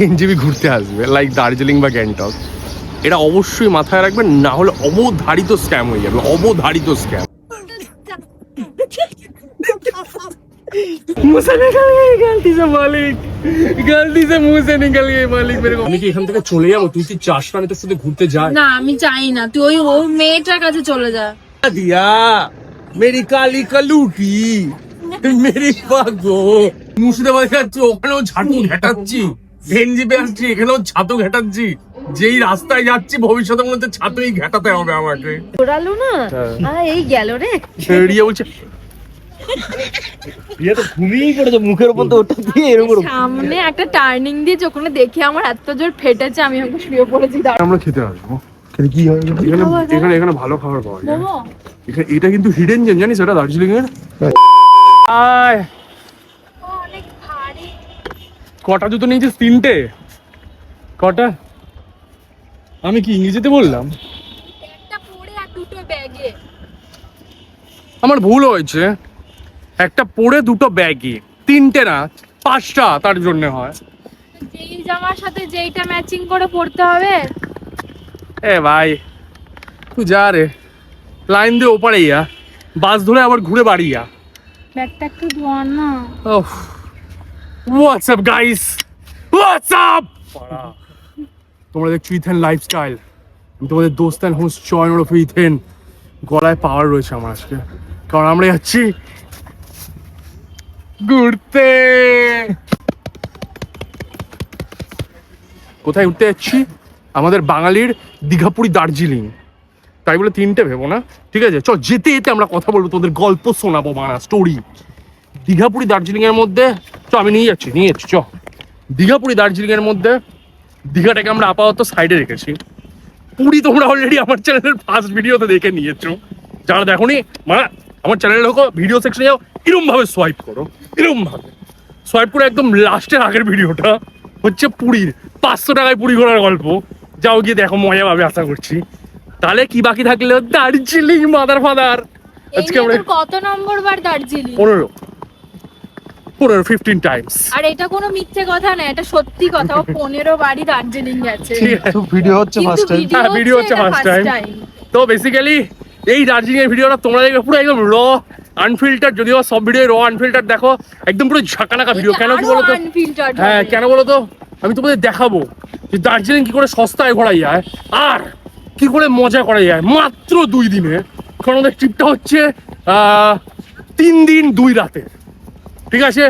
NGB ঘুরতে আসবে like Darjeeling বা গ্যাংটক, এটা অবশ্যই মাথায় রাখবেন, না হলে অবধারিত স্ক্যাম হয়ে যাবে, অবধারিত স্ক্যাম। আমি কি এখান থেকে চলে যাবো? তুই কি চাস না আমি তোর সাথে ঘুরতে যাই? না আমি চাই না, তুই ওই মেয়েটার কাছে চলে যা। দিয়া মেরি কালি কালুটি মেরি পাগো, মুর্শিদাবাদে যাচ্ছি, ওখানেও ঝাঁটু ঘেটাচ্ছি, এনজিপি আসছি, এখানেও ছাতু ঘেটাচ্ছি। যেই রাস্তায় যাচ্ছি ভবিষ্যতে মনে হচ্ছে ছাতুই ঘেটাতে হবে আমাকে। ঘোরালো না এই গেল রে। রিয়া বলছে রিয়া তো ঘুমিয়েই পড়েছে, মুখের উপর তো ওটা দিয়ে এরকম। সামনে একটা টার্নিং দিয়ে ওখানে দেখে আমার এত জোর ফেটেছে, আমি ওকে শুয়ে পড়েছি। আমরা খেতে আসবো, কি হয় এখানে এখানে ভালো খাবার পাওয়া যায়। এখানে এটা কিন্তু হিডেন জেম, জানিস এটা দার্জিলিং এর। আয় কটা জুতো নিয়েছিস? 3টে? কটা? আমি কি ইংরেজিতে বললাম? একটা পরে আর দুটো ব্যাগে। আমার ভুল হয়েছে, একটা পরে দুটো ব্যাগে, 3টে না 5টা, তার জন্য হয়। যেই জামার সাথে যেইটা ম্যাচিং করে পড়তে হবে। এ ভাই তুই যা রে, লাইন দিয়ে ওপারে ইয়া, বাস ধরে আবার ঘুরে বাড়ি যা। ব্যাগটা একটু ধোয়া না। What's up guys, what's up. তোমরা দেখছো ইথেন লাইফস্টাইল, আমি তোমাদের দোস্ত অ্যান্ড হোস্ট চয়ন ওরফে ইথেন। গলায় পাওয়ার রয়েছে আমার আজকে, কারণ আমরা যাচ্ছি ঘুরতে। কোথায় ঘুরতে যাচ্ছি? আমাদের বাঙালির দীঘাপুরি দার্জিলিং, তাই বলে 3টে ভেবো না, ঠিক আছে? চল যেতে যেতে আমরা কথা বলবো, তোদের গল্প শোনাবো, মানা স্টোরি। দীঘাপুরি দার্জিলিং এর মধ্যে চ, আমি নিয়ে যাচ্ছি চ। দীঘাপুরি দার্জিলিং এর মধ্যে দীঘাটাকে আমরা আপাতত সাইডে রেখেছি। পুরী তোমরা অলরেডি আমার চ্যানেলের ফার্স্ট ভিডিওতে দেখে নিয়েছো, যারা দেখোনি মানে আমার চ্যানেলে ঢোকো, ভিডিও সেকশনে যাও, এরম ভাবে সোয়াইপ করো, এরম ভাবে সোয়াইপ করে একদম লাস্টের আগের ভিডিওটা হচ্ছে পুরীর 500 টাকায় পুরী ঘোরার গল্প, যাও গিয়ে দেখো, মজা পাবে আশা করছি। তাহলে কি বাকি থাকলে দার্জিলিং মাদার ফাদার। আজকে আমরা কত নম্বর বার দার্জিলিং? 15 টাইমস। আর এটা কোনো মিথ্যে কথা না, এটা সত্যি কথা। ও 15 বারই দার্জিলিং গেছে। তো ভিডিও হচ্ছে ফার্স্ট টাইম। হ্যাঁ ভিডিও হচ্ছে ফার্স্ট টাইম। তো বেসিক্যালি এই দার্জিলিং এর ভিডিওটা তোমরা দেখবে পুরো একদম র আনফিল্টার, যদিও সব ভিডিও র আনফিল্টার দেখো, একদম পুরো ঝাঁকানাকা ভিডিও। কেন কি বলতো? হ্যাঁ কেন বলতো, আমি তোমাদের দেখাবো যে দার্জিলিং কি করে সস্তায় ঘোরা যায় আর কি করে মজা করা যায় মাত্র 2 দিনে। কারণ আমাদের ট্রিপটা হচ্ছে 3 দিন 2 রাতে, ঠিক আছে?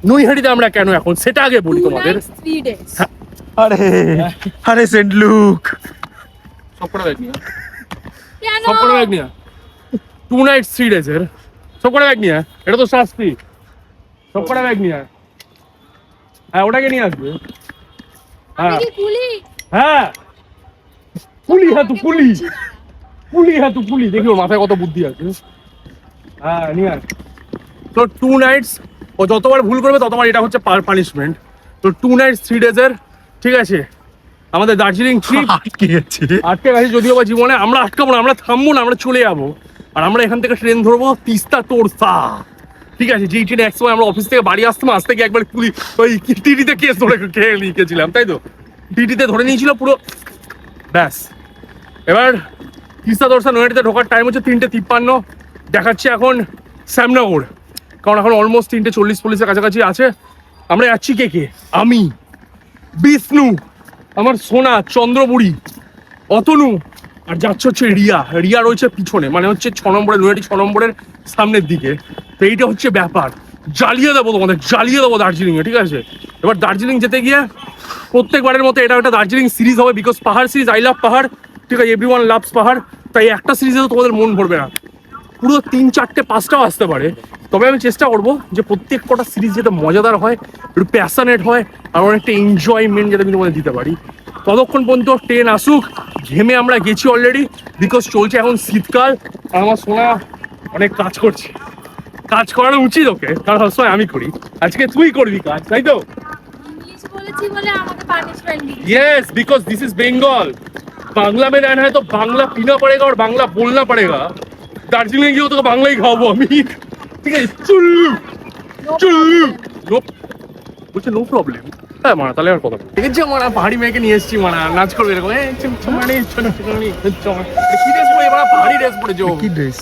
নৈহাটিতে আমরা কেন এখন সেটা আগে বলি তোমাদের। আরে আরে সেন্ট লুক সব করে ব্যাগ নিয়ে, সব করে ব্যাগ নিয়ে 2 nights 3 days এর সব করে ব্যাগ নিয়ে, এটা তো শাস্তি। সব করে ব্যাগ নিয়ে, হ্যাঁ ওটাকে নিয়ে আসবে। হ্যাঁ হ্যাঁ পুলি, হ্যাঁ তু পুলি, পুলি, হ্যাঁ তু পুলি, দেখি ওর মাথায় কত বুদ্ধি আছে। হ্যাঁ নিয়ে আস। তো 2 nights, ও যতবার ভুল করবে ততবার এটা হচ্ছে পানিশমেন্ট। তো 2 nights 3 days এর, ঠিক আছে, আমাদের দার্জিলিং ট্রিপ আটকে গেছে যদিও বা জীবনে। আমরা আটকাবো না, আমরা থামবো না, আমরা চলে যাবো। আর আমরা এখান থেকে ট্রেন ধরবো তিস্তা তোরসা, ঠিক আছে? যেই ট্রেনে একসময় আমরা অফিস থেকে বাড়ি আসতাম, আসতে গিয়ে একবার ওই টিটিতে কেস ধরে খেয়ে নিয়েছিলাম, তাই তো? টিটিতে ধরে নিয়েছিল পুরো, ব্যাস। এবার তিস্তা তোরসা নৈহাটিতে ঢোকার টাইম হচ্ছে 3:53, দেখাচ্ছে এখন শ্যামনগর, কারণ এখন অলমোস্ট 3:40 কাছাকাছি আছে। আমরা যাচ্ছি কে? আমি, বিষ্ণু, আমার সোনা, চন্দ্রবুড়ি, অতনু, আর যাচ্ছে হচ্ছে রিয়া রয়েছে পিছনে, মানে হচ্ছে 6 নম্বরের নৈহাটি 6 নম্বরের সামনের দিকে। তো এইটা হচ্ছে ব্যাপার, জ্বালিয়ে দেবো তোমাদের, জ্বালিয়ে দেবো দার্জিলিংয়ে, ঠিক আছে? এবার দার্জিলিং যেতে গিয়ে প্রত্যেকবারের মতো এটা একটা দার্জিলিং সিরিজ হবে, বিকজ পাহাড় সিরিজ, আই লাভ পাহাড়, ঠিক আছে? এভরিওয়ান লাভস পাহাড়। তাই একটা সিরিজে তো তোমাদের মন ভরবে না, পুরো 3, 4, 5টাও আসতে পারে। তবে আমি চেষ্টা করবো যে প্রত্যেক কটা সিরিজ যাতে মজাদার হয়, একটু প্যাশনেট হয়, আর অনেকটা এনজয়মেন্ট যাতে আমি তোমাদের দিতে পারি। ততক্ষণ পর্যন্ত ট্রেন আসুক। ঘেমে আমরা গেছি অলরেডি, বিকজ চলছে এখন শীতকাল, আর আমার সোনা অনেক কাজ করছে। কাজ করানো উচিত ওকে, কারণ সবসময় আমি করি, আজকে তুই করবি কাজ, তাই তো? Yes, because this is Bengal. Bangla में रहना है तो बांग्ला पीना पड़ेगा और बांग्ला बोलना पड़ेगा। दार्जिलिंग गए तो बांग्ला ही खाओ আমি, ঠিক আছে? চুল্লু চুল্লু, বলছে নো প্রবলেম। হ্যাঁ মারা তাহলে আর কথা ঠিক আছে মারা পাহাড়ি মেয়েকে নিয়ে এসেছি মারা নাচ করবে এরকম কি ড্রেস পরে এবার পাহাড়ি ড্রেস পরেছে ও কি ড্রেস?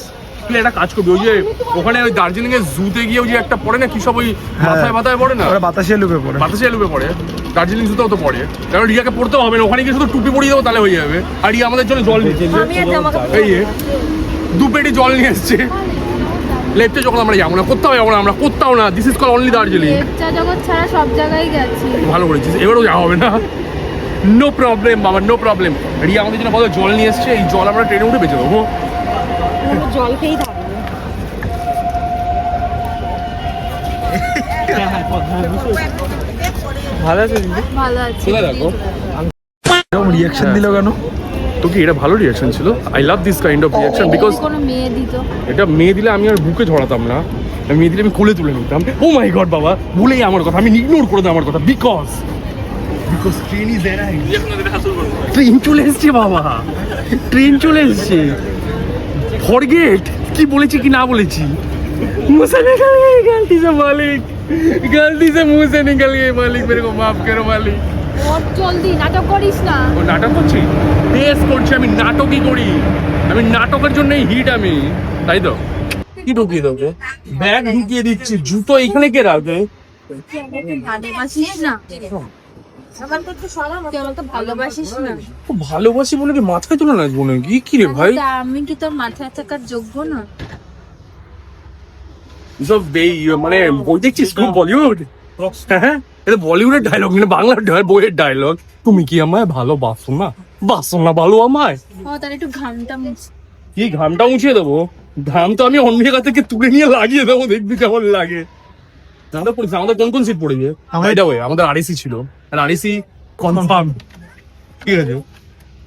একটা কাজ করবি ওই যে ওখানে ওই দার্জিলিং এর জুতে গিয়ে ওই যে একটা পড়ে না কি সব ওই মাথায় মাথায় পড়ে না ওরা বাতাসে লুপে পড়ে। বাতাসে লুপে পড়ে দার্জিলিং জুতাও তো পড়ে কারণ রিয়াকে পড়তেও হবে না ওখানে গিয়ে শুধু টুপি পরিয়ে দেবো তাহলে হয়ে যাবে আর রিয়া আমাদের জন্য জল নিয়ে আমি আর জামা কাপড় এই যে, দু পেটি জল নিয়ে এসছে লেফটে যখন আমরা যাবো না কোথাও যাবো না আমরা কোথাও না this is call only Darjeeling Lepcha জগৎ ছাড়া সব জায়গায় গেছি। ভালো করেছিস এবারও যাওয়া হবে না নো প্রবলেম বাবা নো প্রবলেম রিয়া আমাদের জন্য কত জল নিয়ে এসছে এই জল আমরা ট্রেনে উঠে বেঁচে দেবো জল খেয়েই থাকবো। ভালো আছে দিদি? ভালো আছি। কোথায় দেখো? এরকম রিয়াকশন দিল কেন? তো কি এটা ভালো রিয়াকশন ছিল I love this kind of reaction because কোনো মেয়ে দিত এটা মেয়ে দিলে আমি আর বুকে ঝরাতাম না মেয়ে দিলে আমি কোলে তুলে নিতাম ও মাই গড বাবা ভুলেই আমার কথা আমি ইগনোর করে দিই আমার কথা বিকজ ট্রেন ইজ ট্রেন চলে এসছে বাবা ট্রেন চলে এসছে ফরগেট কি বলেছি কি না বলেছি मुंह से निकल गई गलती से मालिक गलती से मुंह से निकल गई मालिक मेरे को माफ करो मालिक ওর জলদি নাটক করিস না। ও নাটক করছি টেস্ট করছি আমি নাটকই করি আমি নাটকের জন্যই হিট আমি তাই তো কি ঢুকিয়ে দেবো ব্যাগ ঢুকিয়ে দিচ্ছি জুতো এখানে কে রাখবে ভালোবাসিস না তুই আমাকে ভালোবাসিস না। ভালোবাসি বলে কি মাথায় তুলে নাচবো নাকি কি রে ভাই তা আমি কি তোর মাথায় থাকার যোগ্য না? সব মানে বই দেখছিস খুব বলিউড হ্যাঁ এটা বলিউডের ডায়লগ না বাংলা বইয়ের ডায়লগ তুমি কি আমায় ভালোবাসো না বাসো না ভালো আমায় ও তাহলে একটু ঘামটা মুছ। কি ঘামটা মুছিয়ে দেবো ঘাম তো আমি অন্য জায়গা থেকে তুলে নিয়ে লাগিয়ে দেবো দেখবি কেমন লাগে আমাদের পড়েছে আমাদের কোন কোন সিট পড়েছে এটা ওই আমাদের আরএসি ছিল আর আরএসি কনফার্ম ঠিক আছে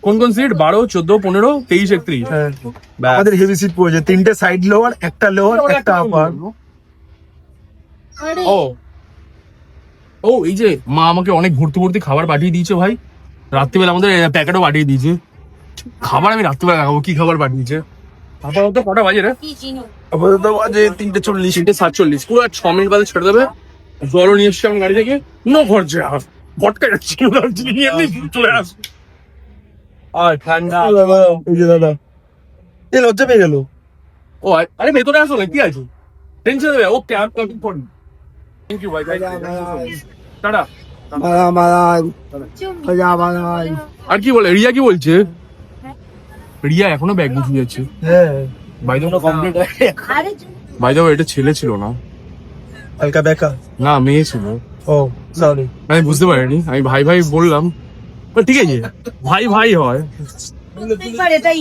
কোন কোন সিট 12 14 15 23 31 আমাদের হেভি সিট পড়েছে, 3টে সাইড লোয়ার, একটা লোয়ার, একটা আপার। আরে ও ও এই যে মা আমাকে অনেক ভর্তি ভর্তি খাবার পাঠিয়ে দিয়েছে ভাই রাত্রিবেলা আমাদের প্যাকেটও পাঠিয়ে দিয়েছে খাবার আমি রাত্রিবেলা খাবো কি খাবার পাঠিয়েছে আপাতত কটা বাজে রে কি চিনো আপাতত বাজে 3:40। 3:47 পুরো আর 6 মিনিট বাদে ছেড়ে দেবে জলও নিয়ে এসছি আমি গাড়ি থেকে নো খরচা ভটকা যাচ্ছি দার্জিলিং এমনি চলে আস আর ঠান্ডা এই যে দাদা এ লজ্জা পেয়ে গেল। ও আরে ভেতরে আসো না কি আছে টেনশন দেবে okay I am coming for you thank you ভাই টাটা আর কি বলে রিয়া কি বলছে রিয়া এখনো ব্যাগ গুছিয়ে যাচ্ছে হ্যাঁ বাই দ্য কমপ্লিট আরে বাই দ্য এটা ছেলে ছিল না হালকা বেকা। না মেয়ে ছিল ও সরি। আমি বুঝতে পারিনি আমি ভাই ভাই বললাম But ঠিক আছে ভাই ভাই হয় এটাই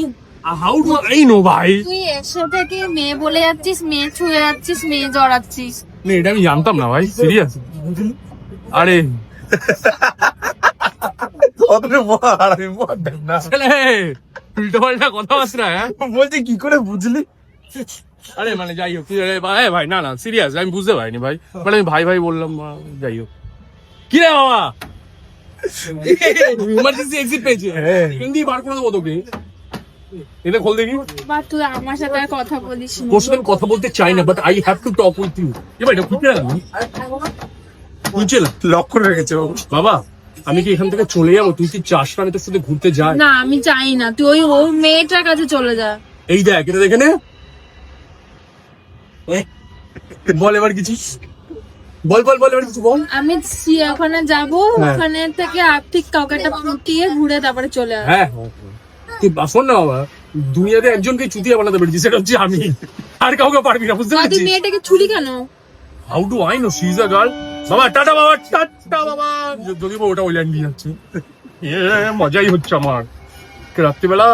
হাউ ডু আই নো ভাই তুই এসে থেকে মেয়ে বলে যাচ্ছিস মেয়ে ছুঁয়ে যাচ্ছিস মেয়ে জড়াচ্ছিস না এটা আমি জানতাম না ভাই সিরিয়াস আরে অতটা মার আমি মার না ছেলে উল্টো পাল্টা কথাবার্তা হ্যাঁ বলছি কি করে বুঝলি? আরে মানে যাই হোক ভাই না না সিরিয়াস আমি বুঝতে পারিনি ভাই মানে আমি ভাই ভাই বললাম যাই হোক কি রে বাবা ইমার্জেন্সি এক্সিট পেয়েছে হিন্দি বার করে দেবো তোকে এটা খোল দেখি বা তুই আমার সাথে আর কথা বলিস না। তোর সাথে আমি কথা বলতে চাই না but I have to talk with you এবার এটা খুঁজে রাখবি বুঝছে না লক করে রেখেছে ও। বাবা আমি কি এখান থেকে চলে যাবো তুই কি চাস না আমি তোর সাথে ঘুরতে যাই না আমি চাই না তুই ওই মেয়েটার কাছে চলে যা। এই দেখ এটা দেখে নে বল এবার কিছু বল এবার কিছু বল আমি ওখানে যাব ওখানে থেকে আর্থিক কাউকে একটা ফুটিয়ে ঘুরে তারপরে চলে আস। হ্যাঁ তুই শোন না বাবা দুনিয়াতে একজনকে চুতিয়া বানাতে পেরেছি সেটা হচ্ছে আমি আর কাউকে পারবি না বুঝতে তুই পারছিস মেয়েটাকে ছুরি কেন? How do I know she is a girl বাবা টাটা বাবা যদি বা ওটা ওই লাইন দিয়ে যাচ্ছে মজাই হচ্ছে আমার রাত্রিবেলা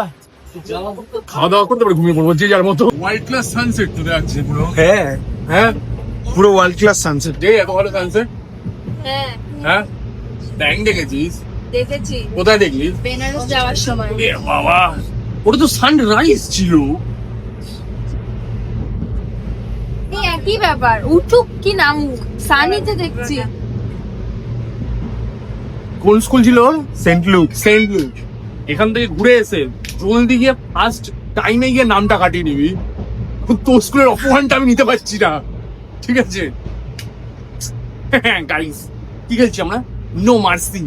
খাওয়া দাওয়া করতে পারে ঘুমিয়ে পড়বো যে যার মতো হোয়াইট ক্লাস সানসেট তো যাচ্ছে পুরো হ্যাঁ হ্যাঁ পুরো ওয়ার্ল্ড ক্লাস সানসেট। যে এত ভালো সানসেট হ্যাঁ হ্যাঁ ব্যাং দেখেছিস দেখেছি কোথায় দেখলি বেনারস যাওয়ার সময়। এ বাবা ওটা তো সানরাইজ ছিল এই একই ব্যাপার উঠুক কি নামুক সানিতে দেখছি। কোন স্কুল ছিল সেন্ট লুক। এখান থেকে ঘুরে এসে জলদি গিয়ে ফার্স্ট টাইমে গিয়ে নামটা কাটিয়ে নিবি তোর স্কুলের অপমানটা আমি নিতে পারছি না ঠিক আছে গাইস কি খেলছি আমরা নো মার্সি,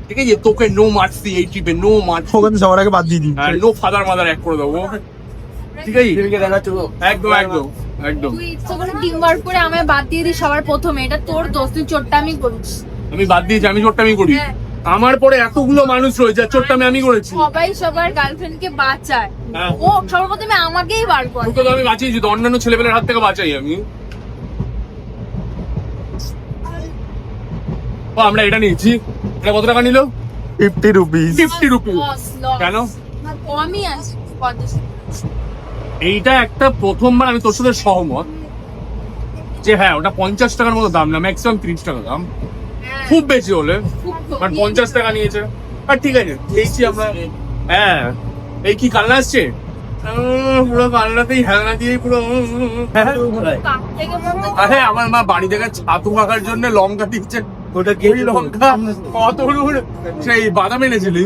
ঠিক আছে? তোকে নো মার্সি এই ট্রিপে, নো মার্সি। ওখানে সবার আগে বাদ দিয়ে দিই। নো ফাদার মাদার এক করে দেবো, ঠিক আছে? একদম একদম একদম। তুই ইচ্ছা করে টিম ওয়ার্ক করে আমায় বাদ দিয়ে দিস সবার প্রথমে, এটা তোর দোষ, তুই চোট্টামি করিস। আমি বাদ দিয়েছি, আমি চোট্টামি করি। হ্যাঁ। আমার পরে এতগুলো মানুষ রয়েছে, চোট্টামি আমি করেছি। সবাই সবার গার্লফ্রেন্ডকে বাঁচায়, হ্যাঁ। ও সবার প্রথমে আমাকেই বার করে। তোকে তো আমি বাঁচিয়েছি, তো অন্যান্য ছেলেপেলের হাত থেকে বাঁচাই আমি। ও, আমরা এটা নিয়েছি, এটা কত টাকা নিল? 50 রুপিস। 50 রুপি। Loss, loss। কেন? কমই আছে 50। এইটা একটা প্রথমবার আমি তোর সাথে সহমত যে হ্যাঁ ওটা 50 টাকার মতো দাম না, ম্যাক্সিমাম 30 টাকা দাম, খুব বেশি হলে। বাট 50 টাকা নিয়েছে, আর ঠিক আছে খেয়েছি আমরা। হ্যাঁ, এই কি কান্না আসছে? পুরো কান্নাতেই হেলনা দিয়ে পুরো। কাপ থেকে বলতে আরে আমার মা বাড়ি থেকে ছাতু মাখার জন্য লঙ্কা দিচ্ছে, ওটা গেলি লঙ্কা কত সেই বাদাম এনেছিলি,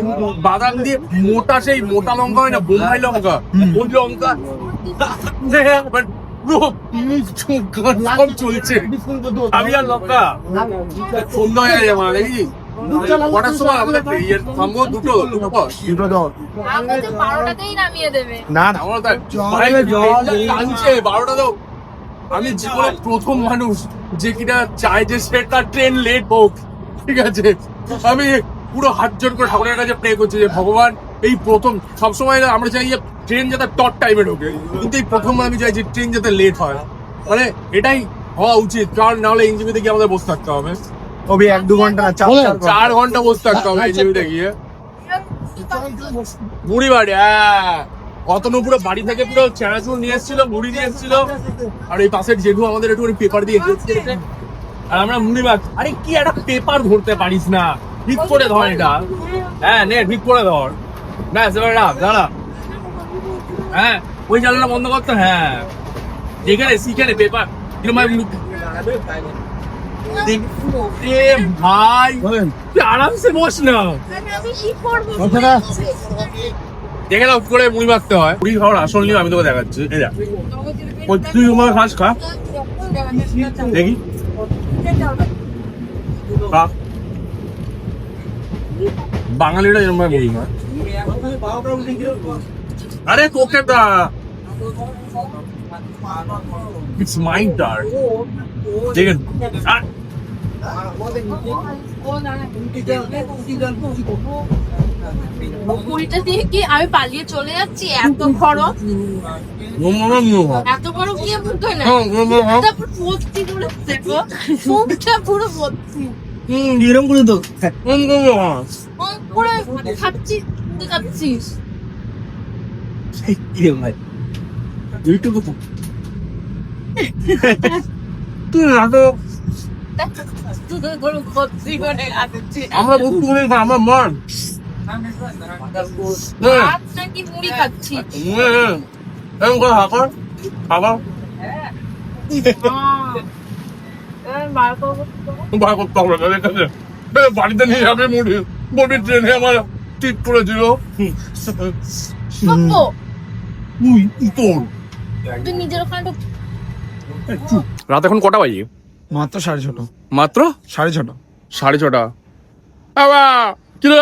বাদাম দিয়ে মোটা, সেই মোটা লঙ্কা হয় না, বোম্বাই লঙ্কা, ওই লঙ্কা But পুরো মুখ চোখ কান সব চলছে। আমি আর লঙ্কা সন্ধ্যা হয়ে গেছে আমার, দেখি কটার সময় আমাদের থামবো? দুটো পর। আমাকে 12টাতেই নামিয়ে দেবে। না না, আমার তাই ভাই টানছে 12টা তো। আমি জীবনে প্রথম মানুষ যে কিনা চায় যে সে তার ট্রেন লেট হোক, ঠিক আছে? আমি পুরো হাত জোর করে ঠাকুরের কাছে প্রে করছি যে ভগবান, এই প্রথম, সবসময় আমরা চাই যে ট্রেন যাতে টট টাইমে ঢোকে, কিন্তু এই প্রথমবার আমি চাই যে ট্রেন যাতে লেট হয়। মানে এটাই হওয়া উচিত, কারণ না হলে এনজিপিতে গিয়ে আমাদের বসে থাকতে হবে। ওবি 1-2 ঘন্টা না, 4 ঘন্টা বসে থাকতে হবে এনজিপিতে গিয়ে। মুড়ি বাড়ি, হ্যাঁ, অতনুপুরে বাড়ি থেকে পুরো চানাচুর নিয়ে এসেছিল, মুড়ি নিয়ে এসেছিল, আর এই পাশের জেঠু আমাদের একটু পেপার দিয়ে দিয়েছে, আর আমরা মুড়ি বাদ। আরে কি একটা পেপার ধরতে পারিস না? ঠিক করে ধর এটা, হ্যাঁ নে, ঠিক করে ধর, ব্যাস এবার রাখ, দাঁড়া। হ্যাঁ, ওই জানলাটা বন্ধ করতে, হ্যাঁ, যেখানে সেখানে পেপার কিরকম ভাই, তুই আরামসে বস না। আমি কি করবো? দেখে নাও কি করে মুড়ি মাখতে হয়। মুড়ি খাওয়ার আসল নিয়ে আমি তোকে দেখাচ্ছি, এই দেখ। ওই তুই আমার খাস, খা দেখি, খা। বাঙালিরা এরকম ভাবে মুড়ি খায়। আরে তোকে দা, ইটস মাই টার্ন, দেখেন। পুরিটা দিয়ে কি আমি পালিয়ে চলে যাচ্ছি? এত বড়, এত বড় কি বুঝতে না? তারপর ভর্তি করে দেখো, মুখটা পুরো ভর্তি। এরকম করে তো পুরো খাচ্ছি, তুই খাচ্ছিস। ভাই এইটুকু তুই না তো, তুই পুরো ভর্তি করে খাচ্ছিস। আমরা বুঝতে পারি না, আমার মন ভাত নাকি মুড়ি খাচ্ছি? এরকম করে হাঁকর খাবার বার করবো তো। বার করতে হবে না, ঠিক আছে? বাড়িতে নিয়ে যাবে মুড়ি, মুড়ি ট্রেনে আমার ঠিক করে দিল। সত্য, তোর তুই নিজের ওখানে ঢুক। রাত এখন কটা বাজে? মাত্র 6:30। মাত্র 6:30। 6:30। বাবা কি রে?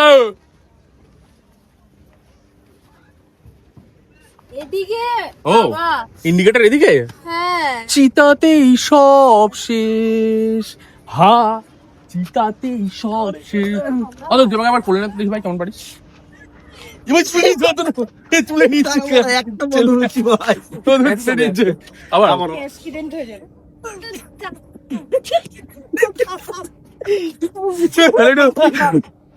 এদিকে ও, বাবা। ইন্ডিকেটর এদিকে? হ্যাঁ, চিতাতেই সব শেষ, হা, চিতাতেই সব শেষ। অত তোমাকে আবার কোলে না, দেখি ভাই কেমন পারিস। এবার তুলে নিচ্ছে, একটা বন্ধু রয়েছে ভাই, আবার অ্যাক্সিডেন্ট হয়ে যাবে।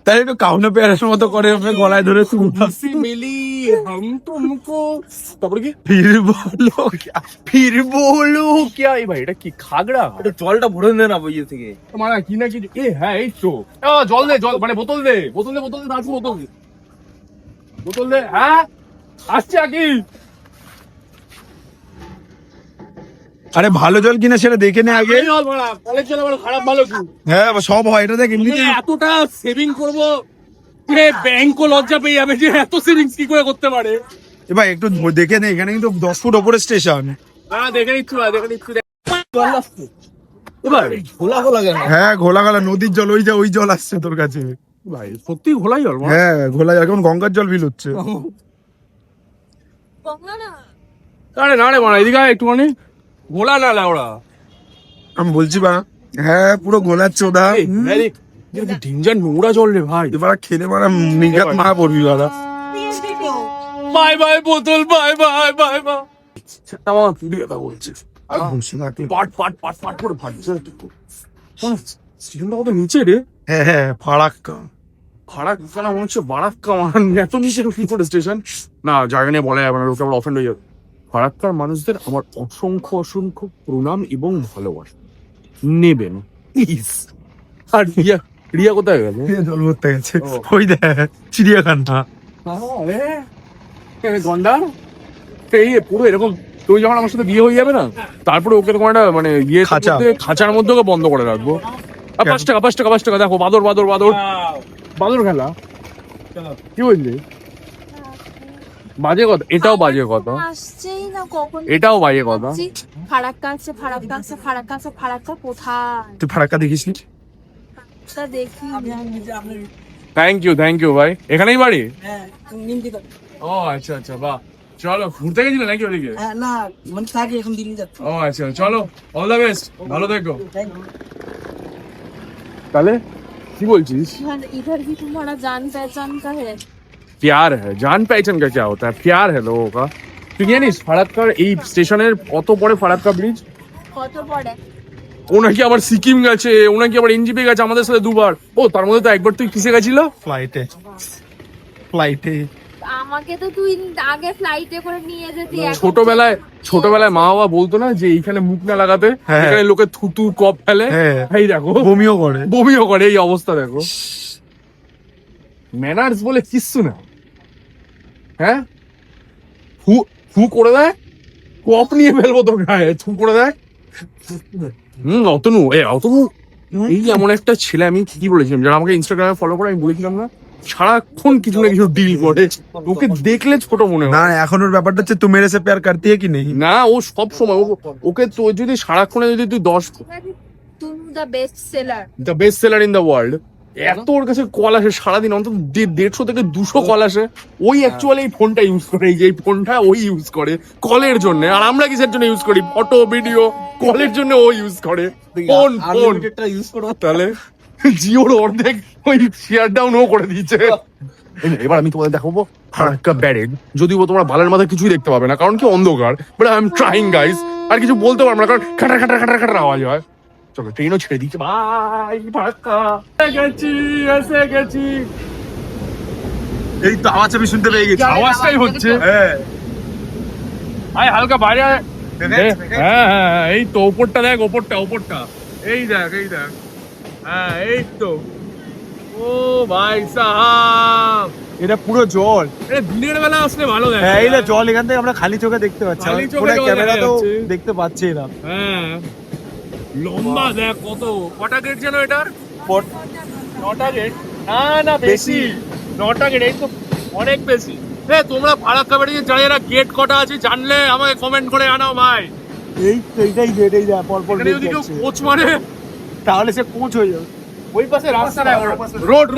তাই একটু কাউনে পেয়ারের মতো করে গলায় ধরে हंसी मिली हम तुमको, তারপরে কি ফির বলো क्या এই ভাই এটা কি খাগড়া? এটা জলটা ভরে নে না বইয়ে থেকে। মানে কি না কি, এ হ্যাঁ এই তো। জল দে, জল মানে বোতল দে, বোতল দে, বোতল দে, আসবো বোতল দে, বোতল দে। হ্যাঁ আসছে কি? আরে ভালো জল কিনা সেটা দেখে নে আগে। জল ভাড়া কলেজ জল আবার খারাপ ভালো কি? হ্যাঁ সব হয়, এটা দেখ এমনি এতটা সেভিং করবো যে ব্যাংকও লজ্জা পেয়ে যাবে যে এত সেভিংস কি করে করতে পারে। ভাই একটু দেখে নে, এখানে কিন্তু 10 ফুট ওপরে স্টেশন। হ্যাঁ দেখে নিচ্ছি, দেখে নিচ্ছি। খোলা খোলা কেন? হ্যাঁ ঘোলা গলা নদীর জল, ওই জল আসছে তোর কাছে। ভাই সত্যি ঘোলাই জল মা? হ্যাঁ ঘোলা জল, এখন গঙ্গার জল ফিল হচ্ছে। গঙ্গা না আরে না রে মারা, এদিকে আয় একটুখানি। ঘোলা না লাউড়া। আমি বলছি বা, হ্যাঁ পুরো ঘোলার চোদা। ডেঞ্জার নোংরা জল রে ভাই। এবার খেলে মারা নিঘাত মা পড়বি দাদা। বাই বাই বোতল, বাই বাই বাই বাই। আমার পুরি কথা বলছে। পাট পাট পাট পাট করে ফাটছে। স্টেশনটা কত নিচে রে? হ্যাঁ ফারাক্কা। ফারাক্কা না, মনে হচ্ছে বারাক্কা। আমার এত নিচে কি করে স্টেশন? না জায়গা নিয়ে বলা যাবে না, লোকে আবার অফেন্ড হয়ে যাবে। ফারাক্কার মানুষদের আমার অসংখ্য অসংখ্য প্রণাম এবং ভালোবাসা। নেবেন প্লিজ। আর রিয়া কোথায় গেল? জল ভরতে গেছে। ওই দেখ চিড়িয়াখানা। গন্ডার এই পুরো এরকম। তুই যখন আমার সাথে বিয়ে হয়ে যাবে না, তারপরে ওকে তোমার একটা মানে ইয়ে খাঁচা। খাঁচার মধ্যে ওকে বন্ধ করে রাখবো। আর 5 টাকা 5 টাকা 5 টাকা দেখো, বাদর বাদর বাদর বাদর খেলা। কি বললি? বাজে কথা, এটাও বাজে কথা, আসছেই না কখন। এটাও বাজে কথা। ফারাক্কা আছে, ফারাক্কা আছে, ফারাক্কা আছে, ফারাক্কা কোথায়? তুই ফারাক্কা দেখিস নি? তা দেখি। থ্যাংক ইউ ভাই। এখানেই বাড়ি? ও আচ্ছা আচ্ছা, বাহ। চলো ঘুরতে গেছিলে নাকি ওদিকে? না মানে থাকে এখন দিল্লি যাচ্ছে। ও আচ্ছা, চলো অল দ্য বেস্ট, ভালো থেকো। তাহলে কি বলছিস? इधर भी तुम्हारा जान पहचान का है? प्यार है, जान पहचान का क्या होता है? प्यार है लोगों का। তুই জানিস ফারাক্কার এই স্টেশনের কত পরে ফারাক্কা ব্রিজ? কত পড়ে? ও নাকি আবার সিকিম গেছে, ও নাকি আবার এনজিপি গেছে আমাদের সাথে 2 বার। ও তার মধ্যে তো একবার তুই কিসে গেছিল? ফ্লাইটে। আমাকে তো তুই আগে ফ্লাইটে করে নিয়ে যেতি। এখন ছোটবেলায় মা বাবা বলতো না যে এইখানে মুখ না লাগাতে, হ্যাঁ। এখানে লোকে থুতু কপ ফেলে। হ্যাঁ। এই দেখো বমিও করে। এই অবস্থা দেখো। ম্যানার্স বলে কিচ্ছু না। হ্যাঁ, ফু করে দেয়, কপ নিয়ে ফেলবো তোর গায়ে, থু করে দেয়। অতনু এই এমন একটা ছেলে, আমি কি বলেছিলাম, যারা আমাকে ইনস্টাগ্রামে ফলো করে, আমি বলেছিলাম না সারাক্ষণ কিছু না কিছু ডিল করে। ওকে দেখলে ছোট মনে হয় না এখন ওর ব্যাপারটা হচ্ছে তুই মেরে সে প্যার করতে কি নেই। না, ও সব সময় ওকে তো যদি সারাক্ষণে যদি তুই 10 তুমি the best seller. The best seller in the world, এত ওর কাছে কল আসে সারাদিন, অন্তত 150 থেকে 200 কল আসে। ওই অ্যাকচুয়ালি এই ফোনটা ইউজ করে, এই যে এই ফোনটা ওই ইউজ করে কলের জন্য। আর আমরা কিসের জন্য ইউজ করি? ফটো ভিডিও কলের জন্য ও ইউজ করে। ফোন ইউজ করো তাহলে জিওর অর্ধেক ওই শেয়ার ডাউন ও করে দিয়েছে। এবার আমি তোমাদের দেখাবো ফারাক্কা ব্যারেজ। যদিও তোমরা বালের মাথায় কিছুই দেখতে পাবে না, কারণ কি অন্ধকার। But I am trying guys. আর কিছু বলতে পারবো না, কারণ খাটা খাটা খাটা খাটা আওয়াজ হয়। চলো ট্রেনও ছেড়ে দিচ্ছে। ভাই ফারাক্কা এসে গেছি। এই তো আওয়াজ আমি শুনতে পেয়ে গেছি। আওয়াজটাই হচ্ছে। হ্যাঁ আয় হালকা বাইরে আয়। হ্যাঁ, এই তো ওপরটা দেখ, ওপরটা এই দেখ। হ্যাঁ এই তো। ও ভাই সাহাব, এটা পুরো জল। এটা দিনের বেলা আসলে ভালো দেখে। হ্যাঁ এই জল এখান থেকে আমরা খালি চোখে দেখতে পাচ্ছি। খালি চোখে পুরো জল ক্যামেরা দেখা তো যাচ্ছে। দেখতে পাচ্ছি না। হ্যাঁ লম্বা দেখ কত। কটা গেট যেন এটার? 9টা গেট। না বেশি। 9টা গেট, এই তো অনেক বেশি। তোমরা ফারাক্কা ব্যারেজে যারা গেট কটা আছে জানলে আমাকে কমেন্ট করে জানাও ভাই। এইটাই গেট, এই যা পর পর এখানে যদি কেউ কোচ মারে তাহলে সে কোচ হয়ে যাবে। ওই পাশে রাস্তা নাই, রোড